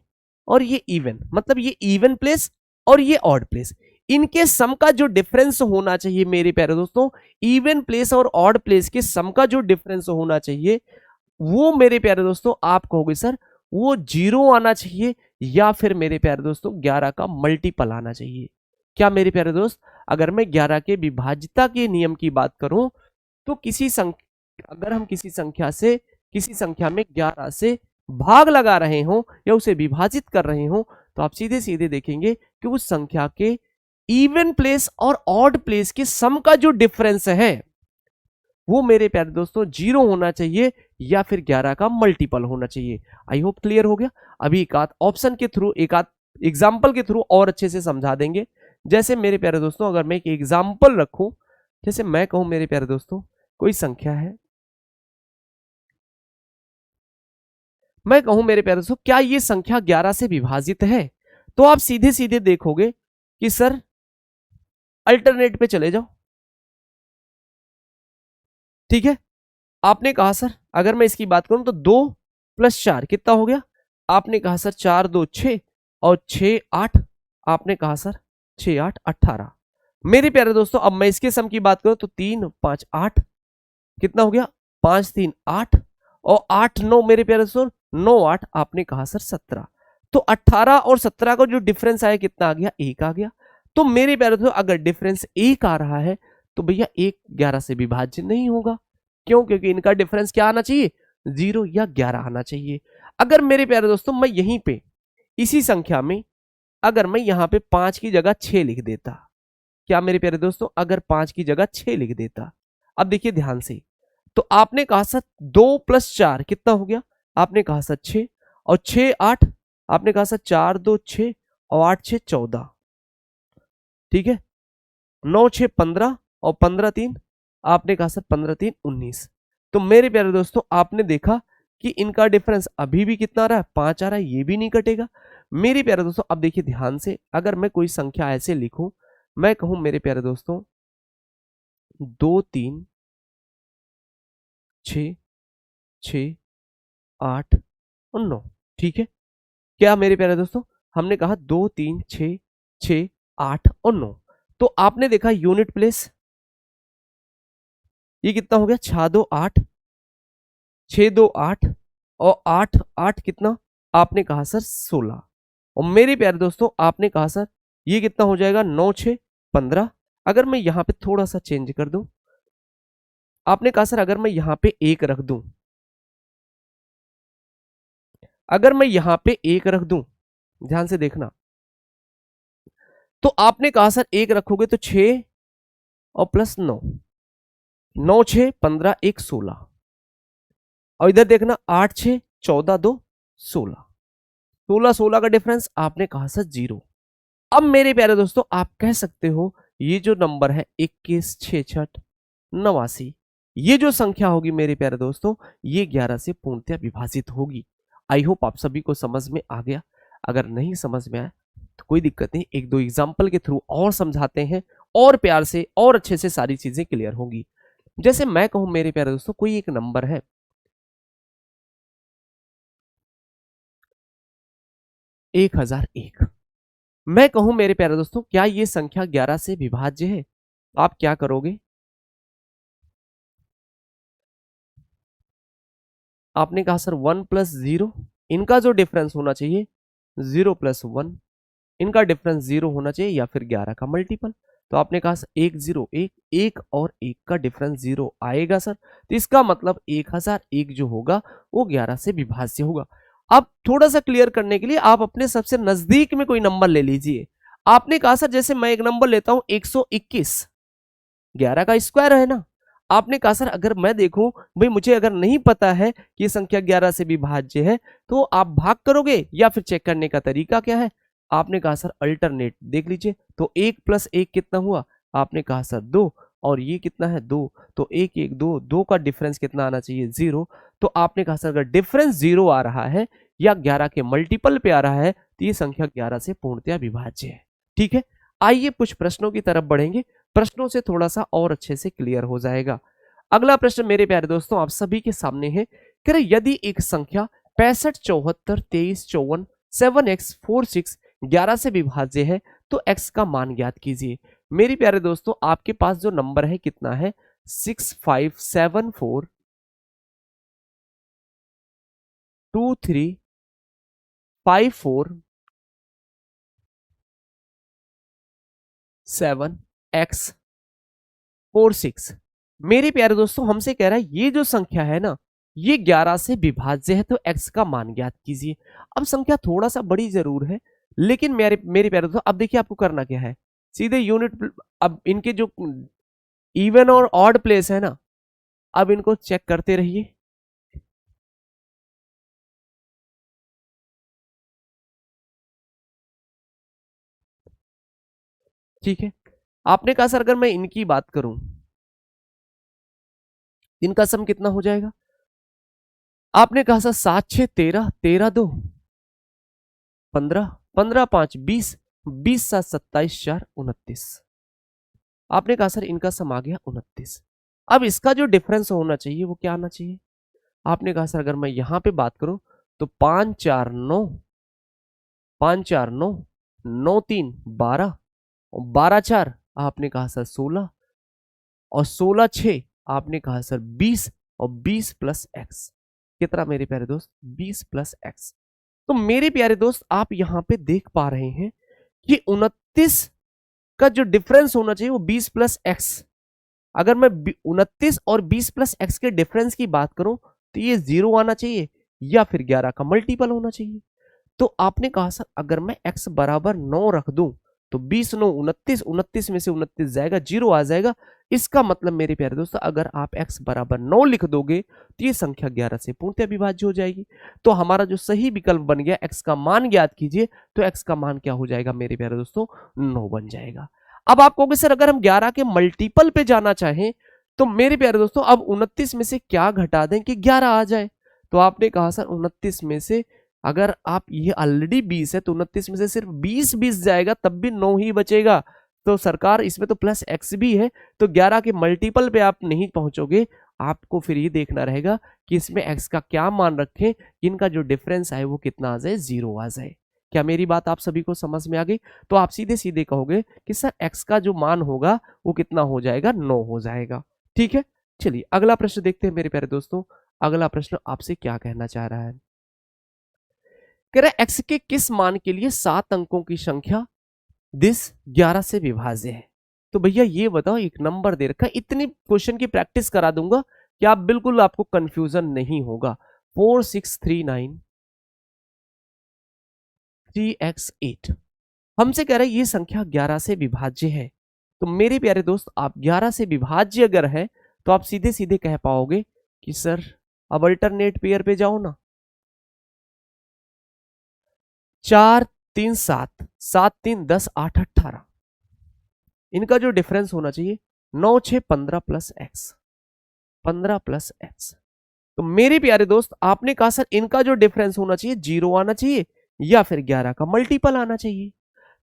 और ये इवन, मतलब ये इवन प्लेस और ये ऑड प्लेस, इनके सम का जो डिफरेंस होना चाहिए मेरे प्यारे दोस्तों, इवन प्लेस और ऑड प्लेस के सम का जो डिफरेंस होना चाहिए वो मेरे प्यारे दोस्तों आप कहोगे सर वो 0 आना चाहिए, या फिर मेरे प्यारे दोस्तों 11 का मल्टीपल आना चाहिए। क्या मेरे प्यारे दोस्त, अगर मैं 11 के विभाज्यता के नियम की बात करूं तो किसी संख्या, अगर हम किसी संख्या से, किसी संख्या में 11 से भाग लगा रहे हो या उसे विभाजित कर रहे हो तो आप सीधे सीधे देखेंगे कि उस संख्या के इवन प्लेस और ऑड प्लेस के सम का जो डिफरेंस है वो मेरे प्यारे दोस्तों 0 होना चाहिए या फिर 11 का मल्टीपल होना चाहिए। आई होप क्लियर हो गया। अभी एक आध ऑप्शन के थ्रू, एक आध एग्जाम्पल के थ्रू और अच्छे से समझा देंगे। जैसे मेरे प्यारे दोस्तों अगर मैं एक एग्जाम्पल रखूं, जैसे मैं कहूं मेरे प्यारे दोस्तों कोई संख्या है मैं कहूं मेरे प्यारे दोस्तों क्या ये संख्या 11 से विभाजित है, तो आप सीधे सीधे देखोगे कि सर अल्टरनेट पे चले जाओ। ठीक है, आपने कहा सर अगर मैं इसकी बात करूं तो 2 + 4 कितना हो गया, आपने कहा सर 4 2 6 और 6 8, आपने कहा सर 6 8 18। मेरे प्यारे दोस्तों अब मैं इसके सम की बात करूं तो 3 5 8 कितना हो गया, 5 3 8 और 8 9 मेरे प्यारे दोस्तों 9 8, आपने कहा सर 17। तो 18 और 17 का जो डिफरेंस आया कितना आ गया, 1 आ गया। तो मेरे प्यारे दोस्तों अगर डिफरेंस 1 आ रहा है तो भैया 1 11 से विभाज्य नहीं होगा। क्यों, क्योंकि इनका डिफरेंस क्या आना चाहिए, 0 या 11 आना चाहिए। अगर मेरे प्यारे दोस्तों मैं यहीं पे इसी संख्या में अगर मैं यहां पे 5 की जगह 6 लिख देता, क्या मेरे प्यारे दोस्तों अगर 5 की जगह 6 लिख देता, अब देखिए ध्यान से, तो आपने कहा सर 2 + 4 कितना हो गया, आपने कहा सर 6 और 6 8, आपने कहा सर 4 2 6 और 8 6 14। ठीक है, 9 6 15 और 15 3, आपने कहा सर 15 3 19। तो मेरे प्यारे दोस्तों आपने देखा कि इनका डिफरेंस अभी भी कितना आ रहा है, 5 आ रहा है, ये भी नहीं कटेगा। मेरे प्यारे दोस्तों अब देखिए ध्यान से, अगर मैं कोई संख्या ऐसे लिखूं, मैं कहूं मेरे प्यारे दोस्तों 2 3 6 6 8 और 9। ठीक है, क्या मेरे प्यारे दोस्तों हमने कहा 2 3 6 6 8 और 9। तो आपने देखा यूनिट प्लेस, ये कितना हो गया, 6 2 8 6 2 8 और 8 8 कितना, आपने कहा सर 16। और मेरे प्यारे दोस्तों आपने कहा सर ये कितना हो जाएगा, 9 6 15। अगर मैं यहां पे थोड़ा सा चेंज कर दूं, आपने कहा सर अगर मैं यहां पे 1 रख दूं, अगर मैं यहां पे 1 रख दूं, ध्यान से देखना, तो आपने कहा सर 1 रखोगे तो 6 और प्लस 9, 9 6 15 1 16 और इधर देखना 8 6 14 2 16, 16 16 का डिफरेंस आपने कहा सर 0। अब मेरे प्यारे दोस्तों आप कह सकते हो ये जो नंबर है 21 66 89, ये जो संख्या होगी मेरे प्यारे दोस्तों ये 11 से पूर्णतः विभाजित होगी। आई होप आप सभी को समझ में आ गया। अगर नहीं समझ में आया तो कोई दिक्कत नहीं, एक दो एग्जाम्पल के थ्रू और समझाते हैं और प्यार से और अच्छे से सारी चीजें क्लियर होंगी। जैसे मैं कहूं मेरे प्यारे दोस्तों कोई एक नंबर है 1001, मैं कहूं मेरे प्यारे दोस्तों क्या ये संख्या 11 से विभाज्य है, तो आप क्या करोगे, आपने कहा सर 1 + 0, इनका जो डिफरेंस होना चाहिए 0 + 1, इनका डिफरेंस 0 होना चाहिए या फिर 11 का मल्टीपल। तो आपने कहा सर 1 0 1, 1 और 1 का डिफरेंस 0 आएगा सर, तो इसका मतलब 1001 जो होगा वो 11 से विभाज्य होगा। अब थोड़ा सा क्लियर करने के लिए आप अपने सबसे नजदीक में कोई नंबर ले लीजिए। आपने कहा सर जैसे मैं एक नंबर लेता हूं 121, 11 का स्क्वायर है ना। आपने कहा सर अगर मैं देखूं भाई मुझे अगर नहीं पता है कि ये संख्या 11 से विभाज्य है तो आप भाग करोगे या फिर चेक करने का तरीका क्या है, आपने कहा सर अल्टरनेट देख लीजिए। तो 1 + 1 कितना हुआ, आपने कहा सर 2 और ये कितना है 2, तो 1 1 2 2 का डिफरेंस कितना आना चाहिए 0। तो आपने कहा सर अगर डिफरेंस 0 आ रहा है या 11 के मल्टीपल पे आ रहा है तो ये संख्या 11 से पूर्णतया विभाज्य है। ठीक है, आइए कुछ प्रश्नों की तरफ बढ़ेंगे, प्रश्नों से थोड़ा सा और अच्छे से क्लियर हो जाएगा। अगला प्रश्न मेरे प्यारे दोस्तों आप सभी के सामने है कि यदि एक संख्या 65 74 23 54 7x 46 11 से विभाज्य है तो x का मान ज्ञात कीजिए। मेरे प्यारे दोस्तों आपके पास जो नंबर है कितना है 6574 23 54 7x 46। मेरे प्यारे दोस्तों हमसे कह रहा है ये जो संख्या है ना ये 11 से विभाज्य है तो x का मान ज्ञात कीजिए। अब संख्या थोड़ा सा बड़ी जरूर है लेकिन मेरे मेरे प्यारे दोस्तों अब देखिए आपको करना क्या है, सीधे यूनिट, अब इनके जो इवन और ऑड प्लेस है ना अब इनको चेक करते रहिए। ठीक है, आपने कहा सर अगर मैं इनकी बात करूं इनका सम कितना हो जाएगा, आपने कहा सर 7 6 13, 13 2 15, 15 5 20, 20 7 27 4 29। आपने कहा सर इनका सम आ गया 29। अब इसका जो डिफरेंस होना चाहिए वो क्या आना चाहिए? आपने कहा सर अगर मैं यहां पे बात करूं तो 5 4 9, 5 4 9, 9 3 12, और 12 4 आपने कहा सर 16, और 16 6 आपने कहा सर 20, और 20 प्लस एक्स कितना मेरे प्यारे दोस्त? 20 प्लस एक्स। तो मेरे प्यारे दोस्त आप यहां पे देख पा रहे हैं कि 29 का जो डिफरेंस होना चाहिए वो 20 प्लस एक्स। अगर मैं 29 और 20 प्लस एक्स के डिफरेंस की बात करूं तो ये 0 आना चाहिए या फिर 11 का मल्टीपल होना चाहिए। तो आपने कहा सर अगर मैं x बराबर 9 रख दूं तो 20 9 29, 29 में से 29 जाएगा, 0 आ जाएगा। इसका मतलब मेरे प्यारे दोस्तों अगर आप x बराबर 9 लिख दोगे तो ये संख्या 11 से पूर्णतः विभाज्य हो जाएगी। तो हमारा जो सही विकल्प बन गया, x का मान ज्ञात कीजिए, तो x का मान क्या हो जाएगा मेरे प्यारे दोस्तों? 9 बन जाएगा। अब आप कहोगे सर अगर हम 11 के मल्टीपल पे जाना चाहें तो मेरे प्यारे दोस्तों अब 29 में से क्या घटा दें कि 11 आ जाए? तो आपने कहा सर 29 में से अगर आप ये ऑलरेडी 20 है तो 29 में से सिर्फ 20 जाएगा तब भी 9 ही बचेगा। तो सरकार इसमें तो प्लस एक्स भी है, तो 11 के मल्टीपल पे आप नहीं पहुंचोगे। आपको फिर ये देखना रहेगा कि इसमें एक्स का क्या मान रखें, इनका जो डिफरेंस है वो कितना आ जाए? 0 आ जाए। क्या मेरी बात आप सभी को समझ में आ गई? तो आप सीधे सीधे कहोगे कि सर एक्स का जो मान होगा वो कितना हो जाएगा? 9 हो जाएगा। ठीक है, चलिए अगला प्रश्न देखते हैं मेरे प्यारे दोस्तों। अगला प्रश्न आपसे क्या कहना चाह रहा है? कह रहा है एक्स के किस मान के लिए 7 अंकों की संख्या दिस 11 से विभाज्य है? तो भैया ये बताओ, एक नंबर दे रखा है, इतनी क्वेश्चन की प्रैक्टिस करा दूंगा कि आप बिल्कुल आपको कंफ्यूजन नहीं होगा। 4 6 3 9 3x8 हमसे कह रहे हैं ये संख्या 11 से विभाज्य है। तो मेरे प्यारे दोस्त आप 11 से विभाज्य अगर है तो आप सीधे सीधे कह पाओगे कि सर अब अल्टरनेट पेयर पे जाओ ना। 4 3 7, 7 3 10 8 18, इनका जो डिफरेंस होना चाहिए 9 6 15 प्लस एक्स, 15 प्लस एक्स। तो मेरे प्यारे दोस्त आपने कहा सर इनका जो डिफरेंस होना चाहिए 0 आना चाहिए या फिर 11 का मल्टीपल आना चाहिए।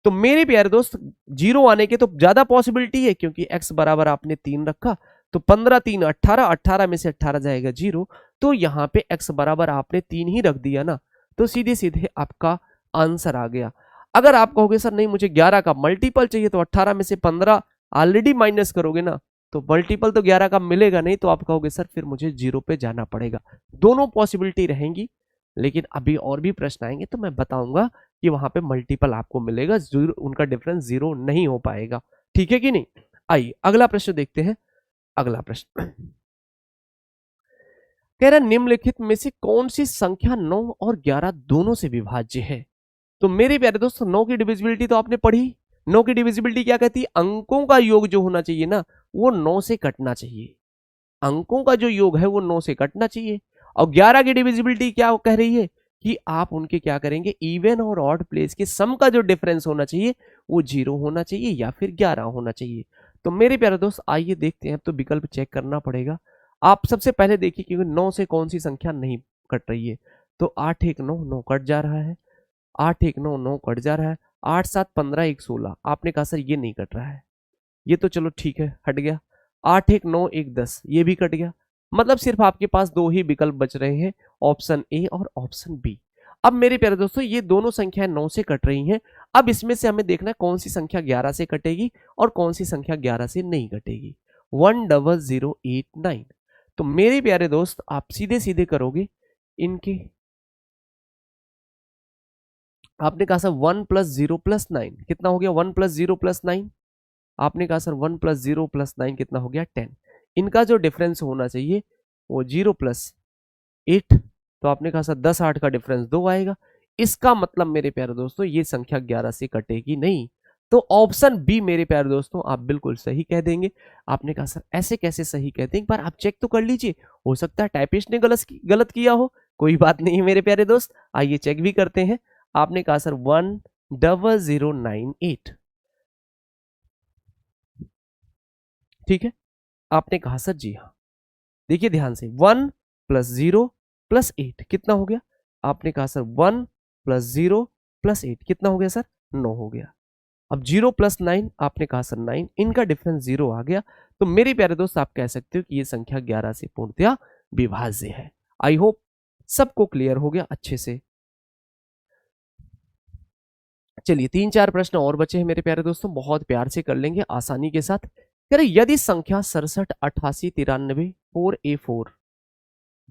तो मेरे प्यारे दोस्त 0 आने के तो ज्यादा पॉसिबिलिटी है क्योंकि x बराबर आपने 3 रखा, तो 15 3 18, 18 में से 18 जाएगा 0। तो यहां पे x बराबर आपने 3 ही रख दिया ना, तो सीधे सीधे आपका आंसर आ गया। अगर आप कहोगे सर नहीं मुझे 11 का मल्टीपल चाहिए, तो 18 में से 15 ऑलरेडी माइनस करोगे ना, तो मल्टीपल तो 11 का मिलेगा नहीं, तो आप कहोगे सर फिर मुझे 0 पे जाना पड़ेगा। दोनों पॉसिबिलिटी रहेंगी, लेकिन अभी और भी प्रश्न आएंगे तो मैं बताऊंगा कि वहां पे मल्टीपल आपको मिलेगा, उनका डिफरेंस 0 नहीं हो पाएगा। ठीक है कि नहीं? आइए अगला प्रश्न देखते हैं। अगला प्रश्न कह रहा निम्नलिखित में से कौन सी संख्या 9 और 11 दोनों से विभाज्य है? तो मेरे प्यारे दोस्तों 9 की डिविजिबिलिटी तो आपने पढ़ी। 9 की डिविजिबिलिटी क्या कहती है? अंकों का योग जो होना चाहिए ना वो 9 से कटना चाहिए। अंकों का जो योग है वो 9 से कटना चाहिए। और 11 की डिविजिबिलिटी क्या कह रही है कि आप उनके क्या करेंगे, इवन और ऑड प्लेस के सम का जो डिफरेंस होना चाहिए वो 0 होना चाहिए या फिर 11 होना चाहिए। तो मेरे प्यारे दोस्त आइए देखते हैं, अब तो विकल्प चेक करना पड़ेगा। आप सबसे पहले देखिए कि 9 से कौन सी संख्या नहीं कट रही है। तो 8 1 9, 9 कट जा रहा है। 8 1 9, 9 कट जा रहा है। 8 7 15 1 16, आपने कहा सर ये नहीं कट रहा है, ये तो चलो ठीक है हट गया। 8 1 9 1 10, ये भी कट गया। मतलब सिर्फ आपके पास दो ही विकल्प बच रहे हैं, ऑप्शन ए और ऑप्शन बी। अब मेरे प्यारे दोस्तों ये दोनों संख्याएं 9 से कट रही हैं। अब इसमें से हमें देखना है कौन सी संख्या 11 से कटेगी और कौन सी संख्या 11 से नहीं कटेगी। 10089। तो मेरे प्यारे दोस्त आप सीधे सीधे करोगे इनके, आपने कहा सर 1 प्लस 0 प्लस 9 कितना हो गया? 1 प्लस 0 प्लस 9, आपने कहा सर 1 प्लस 0 प्लस 9 कितना हो गया? 10। इनका जो डिफरेंस होना चाहिए वो 0 प्लस 8, तो आपने कहा सर 10 8 का डिफरेंस 2 आएगा। इसका मतलब मेरे प्यारे दोस्तों ये संख्या 11 से कटेगी नहीं। तो ऑप्शन बी मेरे प्यारे दोस्तों आप बिल्कुल सही कह देंगे। आपने कहा सर ऐसे कैसे सही कहते हैं, एक बार आप चेक तो कर लीजिए, हो सकता है टाइपिस्ट ने गलत किया हो। कोई बात नहीं है मेरे प्यारे दोस्त, आइए चेक भी करते हैं। आपने कहा सर 10098, ठीक है। आपने कहा सर जी हाँ। देखिए ध्यान से 1 प्लस 0 प्लस 8 कितना हो गया? आपने कहा सर 1 प्लस 0 प्लस 8 कितना हो गया सर? 9 हो गया। अब 0 प्लस 9 आपने कहा सर 9, इनका डिफरेंस 0 आ गया। तो मेरे प्यारे दोस्त आप कह सकते हो कि ये संख्या 11 से पूर्णतया विभाज्य है। आई होप सबको क्लियर हो गया अच्छे से। चलिए 3-4 प्रश्न और बचे हैं मेरे प्यारे दोस्तों, बहुत प्यार से कर लेंगे आसानी के साथ। कह रहे यदि संख्या 67, 88, 93, 4A4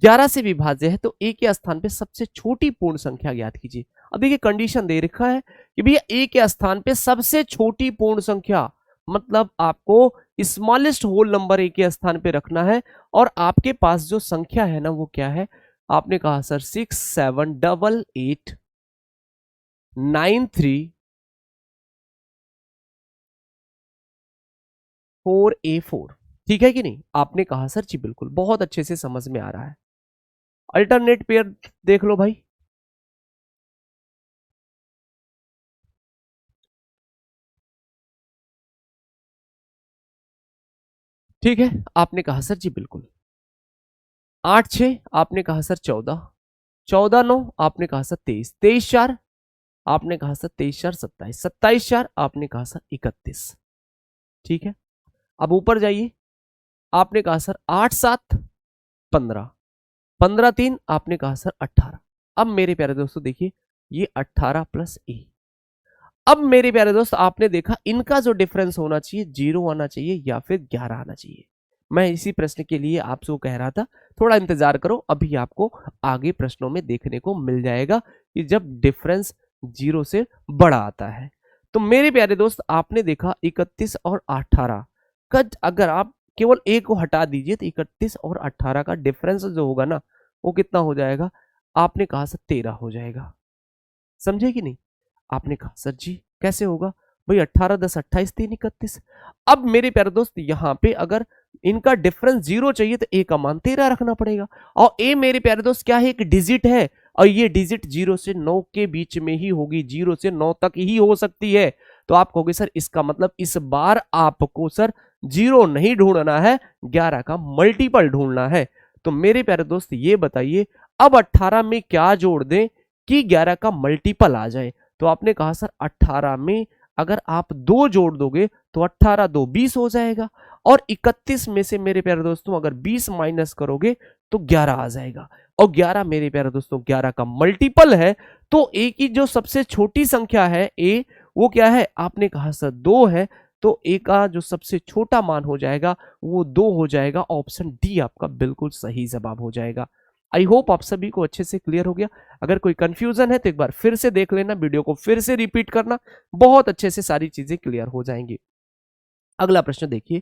11 से विभाज्य है तो ए के स्थान पे सबसे छोटी पूर्ण संख्या ज्ञात कीजिए। अब देखिए कंडीशन दे रखा है कि भैया ए के स्थान पे सबसे छोटी पूर्ण संख्या, मतलब आपको स्मॉलेस्ट होल नंबर ए के स्थान पे रखना है। और आपके पास जो संख्या है ना वो क्या है? आपने कहा सर 6, 7, 8, 8, 9, 3, 4A4। ठीक है कि नहीं? आपने कहा सर जी बिल्कुल, बहुत अच्छे से समझ में आ रहा है। अल्टरनेट पेयर देख लो भाई। ठीक है, आपने कहा सर जी बिल्कुल। 8, 6 आपने कहा सर 14, 14, 9 आपने कहा सर 23, 23, 4 आपने कहा सर 23, 4 27, 27, 4 आपने कहा सर 31। ठीक है, अब ऊपर जाइए। आपने कहा सर 8, 7, 15, 15, 3 आपने कहा सर 18। अब मेरे प्यारे दोस्तों देखिए ये 18 प्लस ए। अब मेरे प्यारे दोस्त आपने देखा इनका जो डिफरेंस होना चाहिए 0 आना चाहिए या फिर 11 आना चाहिए। मैं इसी प्रश्न के लिए आपसे कह रहा था थोड़ा इंतजार करो, अभी आपको आगे प्रश्नों में देखने को मिल जाएगा कि जब डिफरेंस 0 से बड़ा आता है। तो मेरे प्यारे दोस्त आपने देखा 31 और 18 का, अगर आप केवल ए को हटा दीजिए तो 31 और 18 का डिफरेंस जो होगा ना वो कितना हो जाएगा? आपने कहा सर 13 हो जाएगा। समझे कि नहीं? आपने कहा सर जी कैसे होगा? भाई 18, 10, 28, 3, 31। अब मेरे प्यारे दोस्त यहां पे अगर इनका डिफरेंस 0 चाहिए तो ए का मान 13 रखना पड़ेगा। और ए मेरे प्यारे दोस्त क्या है? एक डिजिट है और ये डिजिट 0 से 9 के बीच में ही होगी, 0 से 9 तक ही हो सकती है। तो आप कहोगे सर इसका मतलब इस बार आपको सर 0 नहीं ढूंढना है, 11 का मल्टीपल ढूंढना है। तो मेरे प्यारे दोस्त ये बताइए अब 18 में क्या जोड़ दें कि 11 का मल्टीपल आ जाए? तो आपने कहा सर 18 में अगर आप 2 जोड़ दोगे तो 18 2 20 हो जाएगा। और 31 में से मेरे प्यारे दोस्तों अगर 20 माइनस करोगे तो 11 आ जाएगा। और 11 मेरे प्यारे दोस्तों 11 का मल्टीपल है। तो ए की जो सबसे छोटी संख्या है ए, वो क्या है? आपने कहा सर 2 है। तो ए का जो सबसे छोटा मान हो जाएगा वो 2 हो जाएगा। ऑप्शन डी आपका बिल्कुल सही जवाब हो जाएगा। आई होप आप सभी को अच्छे से क्लियर हो गया। अगर कोई कंफ्यूजन है तो एक बार फिर से देख लेना, वीडियो को फिर से रिपीट करना, बहुत अच्छे से सारी चीजें क्लियर हो जाएंगी। अगला प्रश्न देखिए।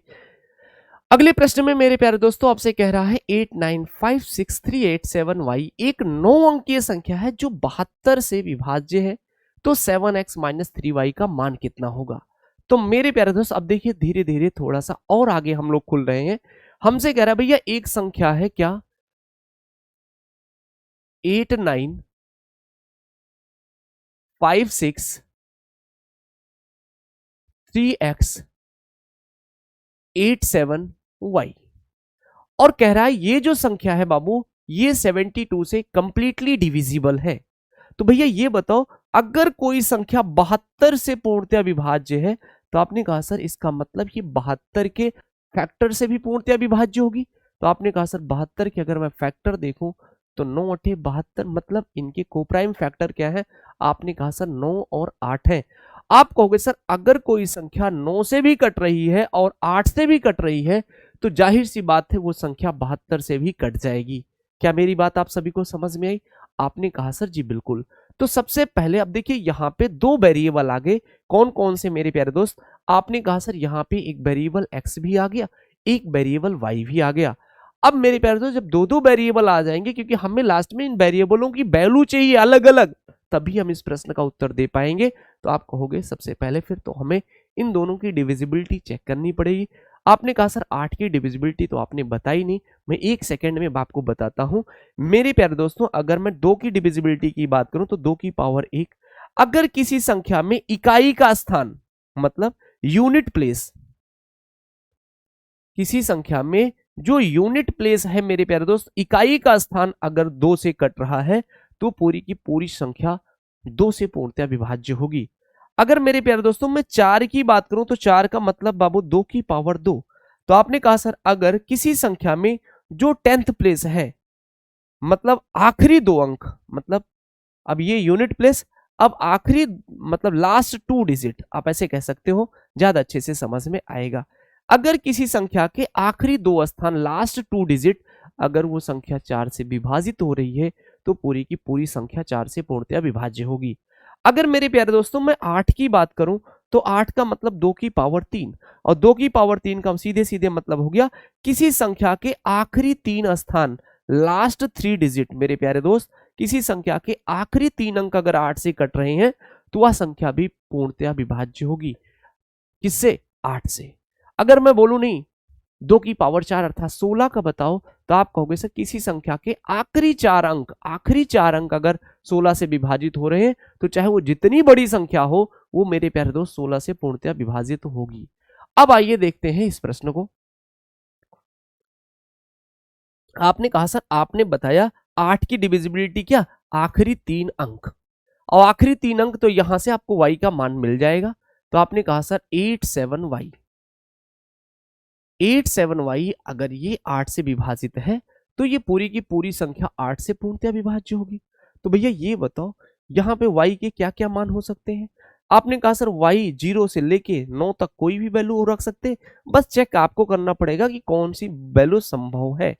अगले प्रश्न में मेरे प्यारे दोस्तों आपसे कह रहा है 89563871y एक 9 अंकीय संख्या है जो 72 से विभाज्य है, तो 7x माइनस 3y का मान कितना होगा? तो मेरे प्यारे दोस्त अब देखिए धीरे धीरे थोड़ा सा और आगे हम लोग खुल रहे हैं। हमसे कह रहा है भैया एक संख्या है क्या 89563871y और कह रहा है ये जो संख्या है बाबू ये 72 से कंप्लीटली डिविजिबल है। तो भैया ये बताओ अगर कोई संख्या 72 से पूर्णतया विभाज्य है तो आपने कहा सर इसका मतलब ये 72 के फैक्टर से भी पूर्णतया विभाज्य होगी। तो आपने कहा सर 72 के अगर मैं फैक्टर देखूं तो 9 8 72, मतलब इनके कोप्राइम फैक्टर क्या है? आपने कहा सर 9 और 8 है। आप कहोगे सर अगर कोई संख्या 9 से भी कट रही है और 8 से भी कट रही है तो जाहिर सी बात है वो संख्या 72 से भी कट जाएगी। क्या मेरी बात आप सभी को समझ में आई? आपने कहा सर जी बिल्कुल। तो सबसे पहले अब देखिए यहाँ पे 2 वेरिएबल आ गए। कौन कौन से मेरे प्यारे दोस्त? आपने कहा सर यहाँ पे एक वेरिएबल x भी आ गया, एक वेरिएबल y भी आ गया। अब मेरे प्यारे दोस्त जब 2 वेरिएबल आ जाएंगे, क्योंकि हमें लास्ट में इन वेरिएबलों की वैल्यू चाहिए अलग अलग, तभी हम इस प्रश्न का उत्तर दे पाएंगे। तो आप कहोगे सबसे पहले फिर तो हमें इन दोनों की डिविजिबिलिटी चेक करनी पड़ेगी। आपने कहा सर 8 की डिविजिबिलिटी तो आपने बताई नहीं, मैं 1 सेकंड में आपको बताता हूं। मेरे प्यारे दोस्तों अगर मैं 2 की डिविजिबिलिटी की बात करूं तो 2 की पावर 1, अगर किसी संख्या में इकाई का स्थान मतलब यूनिट प्लेस, किसी संख्या में जो यूनिट प्लेस है मेरे प्यारे दोस्त, इकाई का स्थान अगर 2 से कट रहा है तो पूरी की पूरी संख्या 2 से पूर्णतः विभाज्य होगी। अगर मेरे प्यारे दोस्तों मैं 4 की बात करूं तो 4 का मतलब बाबू 2 की पावर 2। तो आपने कहा सर अगर किसी संख्या में जो 10th प्लेस है, मतलब आखिरी 2 अंक, मतलब अब ये यूनिट प्लेस, अब आखिरी मतलब लास्ट 2 डिजिट, आप ऐसे कह सकते हो, ज्यादा अच्छे से समझ में आएगा। अगर किसी संख्या के आखिरी 2 स्थान लास्ट 2 डिजिट अगर वो संख्या 4 से विभाजित हो रही है तो पूरी की पूरी संख्या 4 से पूर्णतः विभाज्य होगी। अगर मेरे प्यारे दोस्तों मैं 8 की बात करूं तो 8 का मतलब 2 की पावर 3, और 2 की पावर 3 का सीधे सीधे मतलब हो गया किसी संख्या के आखिरी 3 स्थान लास्ट 3 डिजिट। मेरे प्यारे दोस्त किसी संख्या के आखिरी 3 अंक अगर 8 से कट रहे हैं तो वह संख्या भी पूर्णतः विभाज्य होगी। किससे? 8 से। अगर मैं बोलूं नहीं 2 की पावर 4 अर्थात 16 का बताओ तो आप कहोगे सर किसी संख्या के आखिरी 4 अंक अगर 16 से विभाजित हो रहे हैं तो चाहे वो जितनी बड़ी संख्या हो वो मेरे प्यारे दोस्त 16 से पूर्णतः विभाजित होगी। अब आइए देखते हैं इस प्रश्न को। आपने कहा सर आपने बताया 8 की डिविजिबिलिटी क्या? आखिरी 3 अंक, और आखिरी 3 अंक तो यहां से आपको y का मान मिल जाएगा। तो आपने कहा सर 87y, 87y अगर ये 8 से विभाजित है तो ये पूरी की पूरी संख्या 8 से पूर्णतः विभाज्य होगी। तो भैया ये बताओ यहाँ पे y के क्या क्या मान हो सकते हैं? आपने कहा सर y 0 से लेके 9 तक कोई भी वैल्यू रख सकते हैं, बस चेक आपको करना पड़ेगा कि कौन सी वैल्यू संभव है।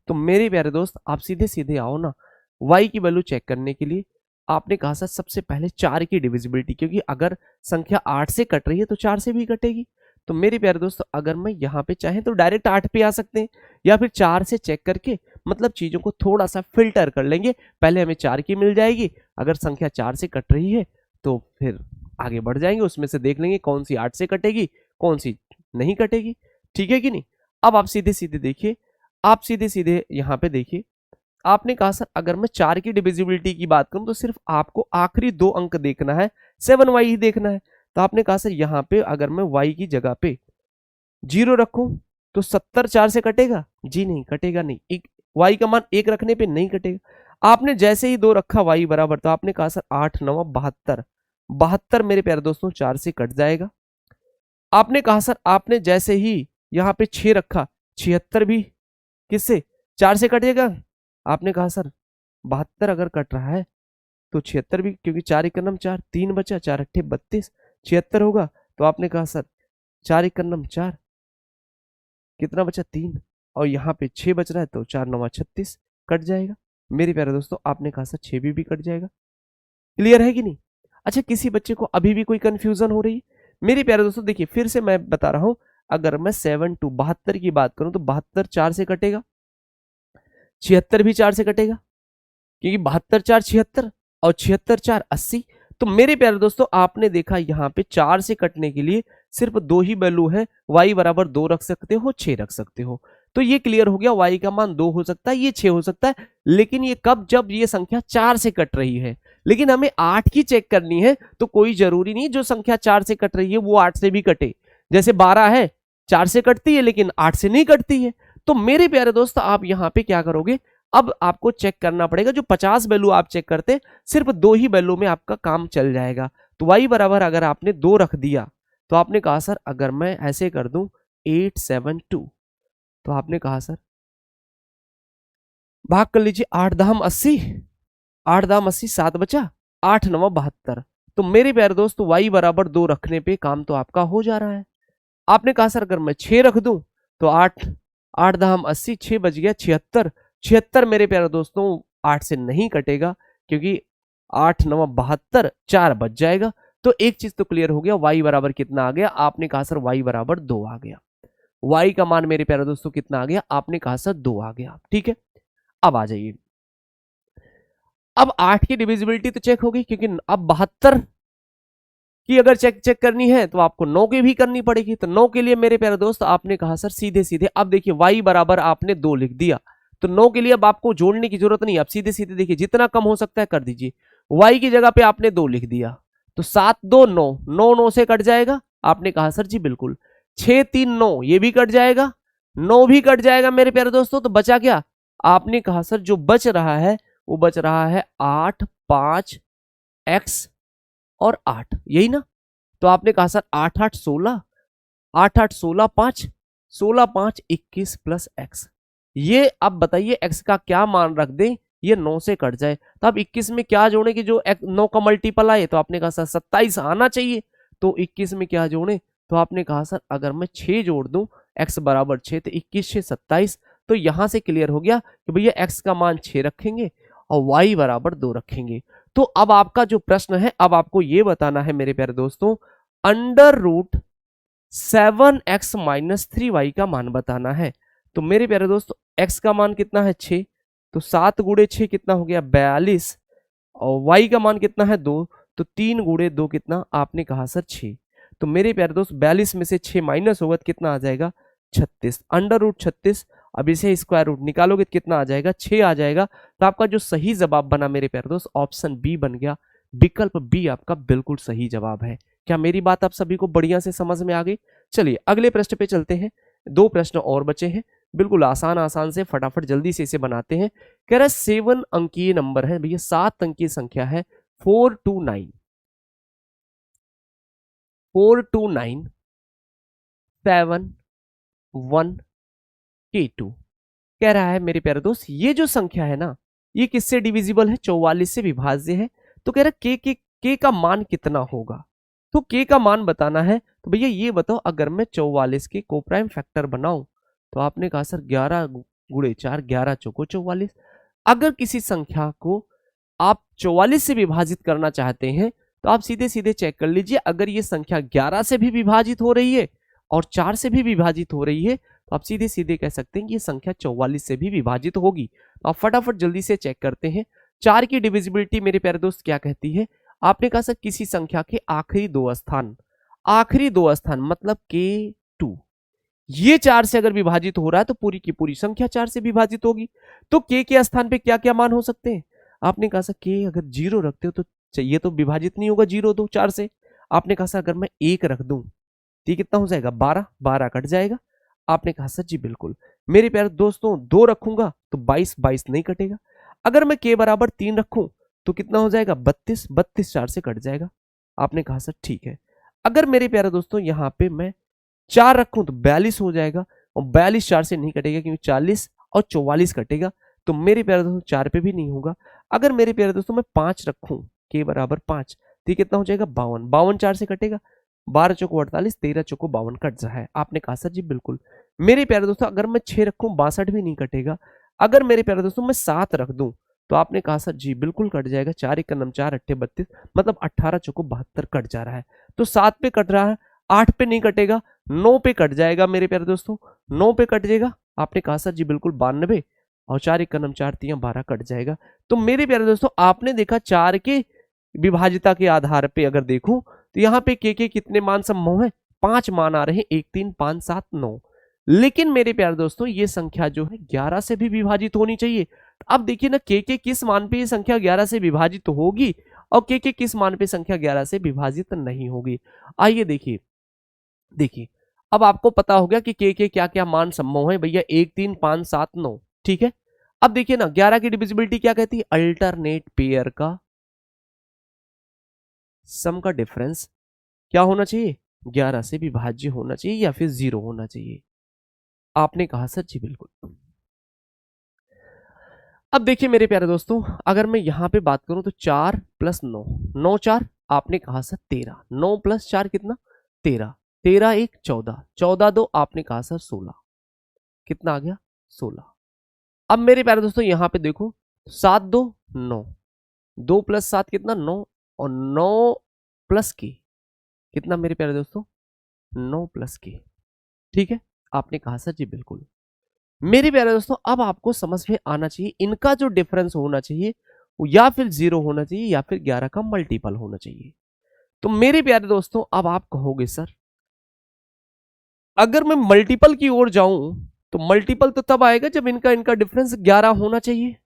तो मेरे प्यारे दोस्त आप सीधे सीधे आओ ना y की वैल्यू चेक करने के लिए। आपने कहा सर सबसे पहले 4 की डिविजिबिलिटी, क्योंकि अगर संख्या 8 से कट रही है तो 4 से भी कटेगी। तो मेरे प्यारे दोस्तों अगर मैं यहाँ पे चाहें तो डायरेक्ट 8 पे आ सकते हैं, या फिर 4 से चेक करके मतलब चीजों को थोड़ा सा फिल्टर कर लेंगे। पहले हमें 4 की मिल जाएगी, अगर संख्या 4 से कट रही है तो फिर आगे बढ़ जाएंगे, उसमें से देख लेंगे कौन सी 8 से कटेगी कौन सी नहीं कटेगी। ठीक है कि नहीं? अब आप सीधे सीधे देखिए, आप सीधे सीधे यहाँ पे देखिए। आपने कहा सर अगर मैं 4 की डिविजिबिलिटी की बात करूं तो सिर्फ आपको आखिरी 2 अंक देखना है, 7y ही देखना है। तो आपने कहा सर यहाँ पे अगर मैं y की जगह पे 0 रखूं तो 70 4 से कटेगा? जी नहीं, कटेगा नहीं। एक y का मान 1 रखने पे नहीं कटेगा। आपने जैसे ही 2 रखा y बराबर, तो आपने कहा सर 8 9 72, 72 मेरे प्यारे दोस्तों 4 से कट जाएगा। आपने कहा सर आपने जैसे ही यहाँ पे 6 रखा, 76 भी किससे? 4 से कटेगा। आपने कहा सर 72 अगर कट रहा है तो 76 भी, क्योंकि 4 1 4, 3 बचा, 4 8 32, 76 होगा। तो आपने कहा सर 4 1 4, कितना बचा? 3, और यहाँ पे 6 बच रहा है तो 4 9 36 कट जाएगा। मेरे प्यारे दोस्तों आपने कहा सर 6 भी कट जाएगा। क्लियर है कि नहीं? अच्छा, किसी बच्चे को अभी भी कोई कंफ्यूजन हो रही है? मेरे प्यारे दोस्तों देखिए फिर से मैं बता रहा हूं, अगर मैं 7 टू 72 की बात करूं तो 72 4 से कटेगा, 76 भी 4 से कटेगा, क्योंकि 72 4 76 और 76 4 80। तो मेरे प्यारे दोस्तों आपने देखा यहाँ पे 4 से कटने के लिए सिर्फ 2 ही वैल्यू है, y बराबर 2 रख सकते हो, 6 रख सकते हो। तो ये क्लियर हो गया, y का मान 2 हो सकता है, ये 6 हो सकता है। लेकिन ये कब? जब ये संख्या 4 से कट रही है। लेकिन हमें 8 की चेक करनी है तो कोई जरूरी नहीं जो संख्या 4 से कट रही है वो 8 से भी कटे। जैसे 12 है 4 से कटती है लेकिन 8 से नहीं कटती है। तो मेरे प्यारे दोस्त आप यहाँ पे क्या करोगे, अब आपको चेक करना पड़ेगा, जो 50 वैल्यू आप चेक करते सिर्फ 2 ही वैल्यू में आपका काम चल जाएगा। तो y बराबर अगर आपने 2 रख दिया तो आपने कहा सर अगर मैं ऐसे कर दूं 872, तो आपने कहा सर भाग कर लीजिए, 8 दाम 80, 8 दाम 80, 7 बचा, 8 9 72। तो मेरे प्यारे दोस्त y बराबर 2 रखने पे काम तो आपका हो जा रहा है। आपने कहा सर अगर मैं 6 रख दूं तो 8 8 दाम 80, 6 बच गया 76, 76 मेरे प्यारे दोस्तों 8 से नहीं कटेगा, क्योंकि 8 9 72, 4 बच जाएगा। तो एक चीज तो क्लियर हो गया, y बराबर कितना आ गया? आपने कहा सर y बराबर 2 आ गया। y का मान मेरे प्यारे दोस्तों कितना आ गया? आपने कहा सर 2 आ गया। ठीक है, अब आ जाइए। अब 8 की डिविजिबिलिटी तो चेक होगी, क्योंकि अब 72 की अगर चेक करनी है तो आपको 9 की भी करनी पड़ेगी। तो 9 के लिए मेरे प्यारे दोस्त आपने कहा सर सीधे सीधे, अब देखिए y बराबर आपने 2 लिख दिया, तो 9 के लिए अब आपको जोड़ने की जरूरत नहीं। आप सीधे सीधे देखिए जितना कम हो सकता है कर दीजिए। y की जगह पे आपने 2 लिख दिया तो 7 2 9, 9 9 से कट जाएगा। आपने कहा सर जी बिल्कुल। 6 3 9 ये भी कट जाएगा, 9 भी कट जाएगा मेरे प्यारे दोस्तों, तो बचा क्या? आपने कहा सर जो बच रहा है वो बच रहा है 8, 5 x और 8, यही ना? तो आपने कहा सर 8 8 16, 8 8 16 5, 16 5 21 प्लस x। ये अब बताइए x का क्या मान रख दें, ये 9 से कट जाए, तो अब 21 में क्या जोड़े कि जो 9 का मल्टीपल आए, तो आपने कहा सर 27 आना चाहिए। तो 21 में क्या जोड़े, तो आपने कहा सर अगर मैं 6 जोड़ दूं x बराबर 6, तो 21 6 27। तो यहां से क्लियर हो गया कि भैया x का मान 6 रखेंगे और y बराबर 2 रखेंगे। तो अब आपका जो प्रश्न है, अब आपको ये बताना है मेरे प्यारे दोस्तों, under root 7x minus 3y का मान बताना है। तो मेरे प्यारे दोस्तों x का मान कितना है 6, तो 7 गुड़े 6 कितना हो गया 42, और y का मान कितना है 2, तो 3 गुड़े 2 कितना, आपने कहा सर 6। तो मेरे प्यारे दोस्त 42 में से 6 माइनस होगा तो कितना आ जाएगा 36, अंडर रूट 36। अब इसे स्क्वायर रूट निकालोगे तो कितना आ जाएगा 6 आ जाएगा। तो आपका जो सही जवाब बना मेरे प्यारे दोस्त ऑप्शन बी बन गया, विकल्प बी आपका बिल्कुल सही जवाब है। क्या मेरी बात आप सभी को बढ़िया से समझ में आ गई? चलिए अगले प्रश्न पे चलते हैं, 2 प्रश्न और बचे हैं, बिल्कुल आसान आसान से फटाफट जल्दी से इसे बनाते हैं। कह रहा है 7 अंकीय नंबर है भैया, 7 अंकीय संख्या है 429 7 1 K2। कह रहा है मेरे प्यारे दोस्त ये जो संख्या है ना, ये किससे डिविजिबल है, 44 से विभाज्य है। तो कह रहा है के का मान कितना होगा, तो के का मान बताना है। तो भैया ये बताओ अगर मैं 44 के कोप्राइम फैक्टर बनाऊं, तो आपने कहा सर 11 गुड़े 4, 11 चौको 44। अगर किसी संख्या को आप 44 से विभाजित करना चाहते हैं, तो आप सीधे सीधे चेक कर लीजिए, अगर ये संख्या 11 से भी विभाजित हो रही है और 4 से भी विभाजित हो रही है, तो आप सीधे सीधे कह सकते हैं कि ये संख्या 44 से भी विभाजित होगी। तो आप फटाफट जल्दी से चेक करते हैं। 4 की डिविजिबिलिटी मेरे प्यारे दोस्त क्या कहती है, आपने कहा सर किसी संख्या के आखिरी दो स्थान मतलब K2, ये 4 से अगर विभाजित हो रहा है तो पूरी की पूरी संख्या 4 से विभाजित होगी। तो के स्थान पे क्या क्या मान हो सकते हैं, आपने कहा सर के अगर 0 रखते हो तो ये तो विभाजित नहीं होगा 0 2 4 से। आपने कहा सर अगर मैं 1 रख दूं तो कितना हो जाएगा 12, 12 कट जाएगा। आपने कहा सर जी बिल्कुल। मेरे प्यारे दोस्तों 2 रखूंगा तो 22, 22 नहीं कटेगा। अगर मैं के बराबर 3 रखूं तो कितना हो जाएगा 32, 32 4 से कट जाएगा। आपने कहा सर ठीक है। अगर मेरे प्यारे दोस्तों यहाँ पे मैं 4 रखूं तो 42 हो जाएगा, और 42 4 से नहीं कटेगा क्योंकि 40 और 44 कटेगा। तो मेरे प्यारे दोस्तों 4 पे भी नहीं होगा। अगर मेरे प्यारे दोस्तों मैं 5 रखूं के बराबर 5, तो कितना हो जाएगा 52, 52 4 से कटेगा, 12 चौको 48, 13 चौको 52 कट रहा है। आपने कहा सर जी बिल्कुल। मेरे प्यारे दोस्तों अगर मैं 6 रखूं 62 भी नहीं कटेगा। अगर मेरे प्यारे दोस्तों मैं 7 रख दूं तो आपने कहा सर जी बिल्कुल कट जाएगा, 4 1 4 8 32, मतलब 18 चौको 72 कट जा रहा है। तो 7 पे कट रहा है, 8 पे नहीं कटेगा, 9 पे कट जाएगा मेरे प्यारे दोस्तों, 9 पे कट जाएगा। आपने कहा सर जी बिल्कुल 92, और 4 1 4 3 12 कट जाएगा। तो मेरे प्यारे दोस्तों आपने देखा 4 के विभाजिता के आधार पे अगर देखूं तो यहाँ पे के कितने मान संभव है, 5 मान आ रहे हैं, 1 3 5 7 9। लेकिन मेरे प्यारे दोस्तों ये संख्या जो है 11 से भी विभाजित होनी चाहिए। अब देखिए ना के किस मान पे ये संख्या 11 से विभाजित होगी और के किस मान पे संख्या 11 से विभाजित नहीं होगी। आइए देखिए, देखिए अब आपको पता हो गया कि के क्या क्या मान संभव है भैया, 1 3 5 7 9, ठीक है। अब देखिए ना 11 की डिविजिबिलिटी क्या कहती है, अल्टरनेट पेयर का सम का डिफरेंस क्या होना चाहिए, 11 से विभाज्य होना चाहिए या फिर 0 होना चाहिए। आपने कहा सर जी बिल्कुल। अब देखिए मेरे प्यारे दोस्तों अगर मैं यहां पे बात करूं तो 4 + 9, 9 4, आपने कहा सर 13, 9 + 4 कितना 13, 13 1 14, 14 2 आपने कहा सर 16, कितना आ गया 16। अब मेरे प्यारे दोस्तों यहां पे देखो 7 2 9, 2 + 7 कितना 9, और 9 + के कितना मेरे प्यारे दोस्तों 9 + के, ठीक है। आपने कहा सर जी बिल्कुल। मेरे प्यारे दोस्तों अब आपको समझ में आना चाहिए इनका जो डिफरेंस होना चाहिए वो या फिर 0 होना चाहिए या फिर 11 का मल्टीपल होना चाहिए। तो मेरे प्यारे दोस्तों अब आप कहोगे सर अगर मैं मल्टीपल की ओर जाऊं तो मल्टीपल तो तब आएगा जब इनका इनका डिफरेंस 11 होना चाहिए।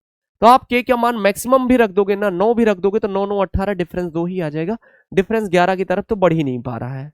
तो आप के क्या मान मैक्सिमम भी रख दोगे ना, 9 भी रख दोगे तो 9 9 18 डिफरेंस 2 ही आ जाएगा, डिफरेंस 11 की तरफ तो बढ़ ही नहीं पा रहा है।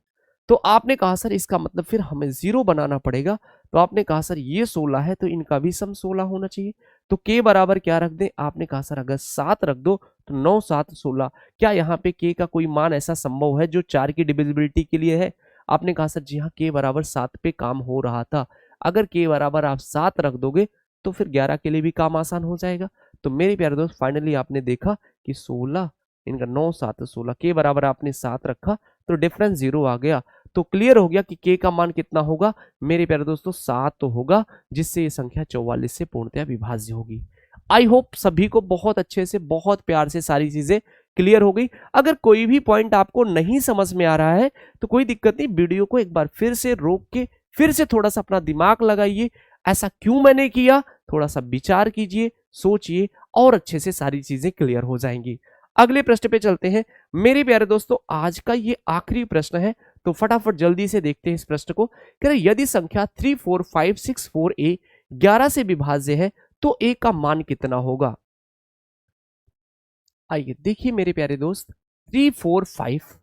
तो आपने कहा सर इसका मतलब फिर हमें 0 बनाना पड़ेगा। तो आपने कहा सर ये 16 है तो इनका भी सम 16 होना चाहिए। तो k बराबर क्या रख दें? आपने कहा सर अगर 7 रख दो तो 9 7 16। क्या यहाँ पे k का कोई मान ऐसा संभव है जो 4 की डिविजिबिलिटी के लिए है? आपने कहा सर जी हाँ, k बराबर 7 पे काम हो रहा था। अगर k बराबर आप 7 रख दोगे तो फिर 11 के लिए भी काम आसान हो जाएगा। तो मेरे प्यारे दोस्त फाइनली आपने देखा कि 16 इनका 9 7 16, k बराबर आपने 7 रखा तो डिफरेंस 0 आ गया। तो क्लियर हो गया कि k का मान कितना होगा मेरे प्यारे दोस्तों? 7 तो होगा, जिससे ये संख्या 44 से पूर्णतया विभाज्य होगी। आई होप सभी को बहुत अच्छे से बहुत प्यार से सारी चीजें क्लियर हो गई। अगर कोई भी पॉइंट आपको नहीं समझ में आ रहा है तो कोई दिक्कत नहीं, वीडियो को एक बार फिर से रोक के फिर से थोड़ा सा अपना दिमाग लगाइए, ऐसा क्यों मैंने किया, थोड़ा सा विचार कीजिए, सोचिए और अच्छे से सारी चीजें क्लियर हो जाएंगी। अगले प्रश्न पे चलते हैं मेरे प्यारे दोस्तों। आज का ये आखिरी प्रश्न है तो फटाफट जल्दी से देखते हैं इस प्रश्न को। कह रहे यदि संख्या 3 4 5 6 4 a 11 से विभाज्य है तो a का मान कितना होगा? आइए देखिए मेरे प्यारे दोस्त, 3 4 5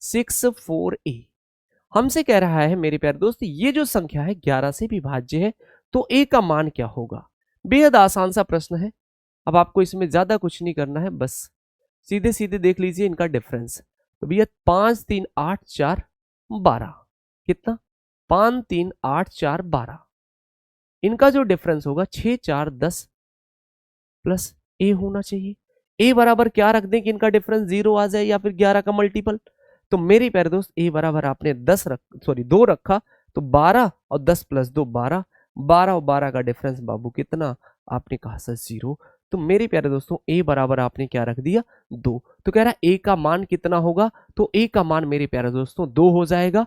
6 4 a हमसे कह रहा है मेरे प्यारे दोस्त ये जो संख्या है 11 से विभाज्य है तो a का मान क्या होगा? बेहद आसान सा प्रश्न है। अब आपको इसमें ज्यादा कुछ नहीं करना है, बस सीधे सीधे देख लीजिए इनका डिफरेंस। तो भैया 5 3 8 4 12 कितना? 5 3 8 4 12। इनका जो डिफरेंस होगा 6 4 10 प्लस ए होना चाहिए। ए बराबर क्या रख दें कि इनका डिफरेंस 0 आ जाए या फिर 11 का मल्टीपल? तो मेरे प्यारे दोस्त ए बराबर आपने 2 रखा तो 12 और 10 प्लस 2 12, 12 और 12 का डिफरेंस बाबू कितना? आपने कहा सर 0। तो मेरे प्यारे दोस्तों ए बराबर आपने क्या रख दिया? 2। तो कह रहा है ए का मान कितना होगा? तो ए का मान मेरे प्यारे दोस्तों 2 हो जाएगा।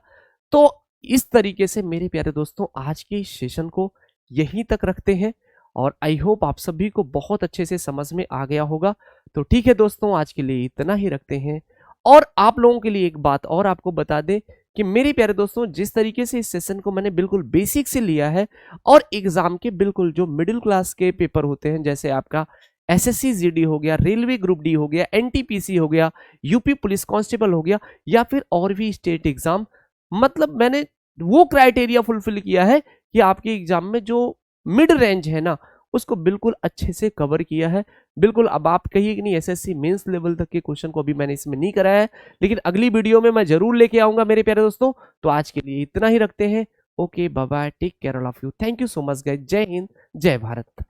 तो इस तरीके से मेरे प्यारे दोस्तों आज के इस सेशन को यहीं तक रखते हैं और आई होप आप सभी को बहुत अच्छे से समझ में आ गया होगा। तो ठीक है दोस्तों, आज के लिए इतना ही रखते हैं। और आप लोगों के लिए एक बात और आपको बता दें कि मेरे प्यारे दोस्तों जिस तरीके से इस सेशन को मैंने बिल्कुल बेसिक से लिया है और एग्जाम के बिल्कुल जो मिडिल क्लास के पेपर होते हैं, जैसे आपका एसएससी जीडी हो गया, रेलवे ग्रुप डी हो गया, एनटीपीसी हो गया, यूपी पुलिस कांस्टेबल हो गया या फिर और भी स्टेट एग्जाम, मतलब मैंने वो क्राइटेरिया फुलफिल किया है कि आपके एग्जाम में जो मिड रेंज है ना उसको बिल्कुल अच्छे से कवर किया है। बिल्कुल अब आप कहिए कि नहीं एसएससी मेंस लेवल तक के क्वेश्चन को अभी मैंने इसमें नहीं कराया है, लेकिन अगली वीडियो में मैं जरूर लेके आऊंगा मेरे प्यारे दोस्तों। तो आज के लिए इतना ही रखते हैं। Okay bye bye, take care all of you, thank you so much guys, जय हिंद जय भारत।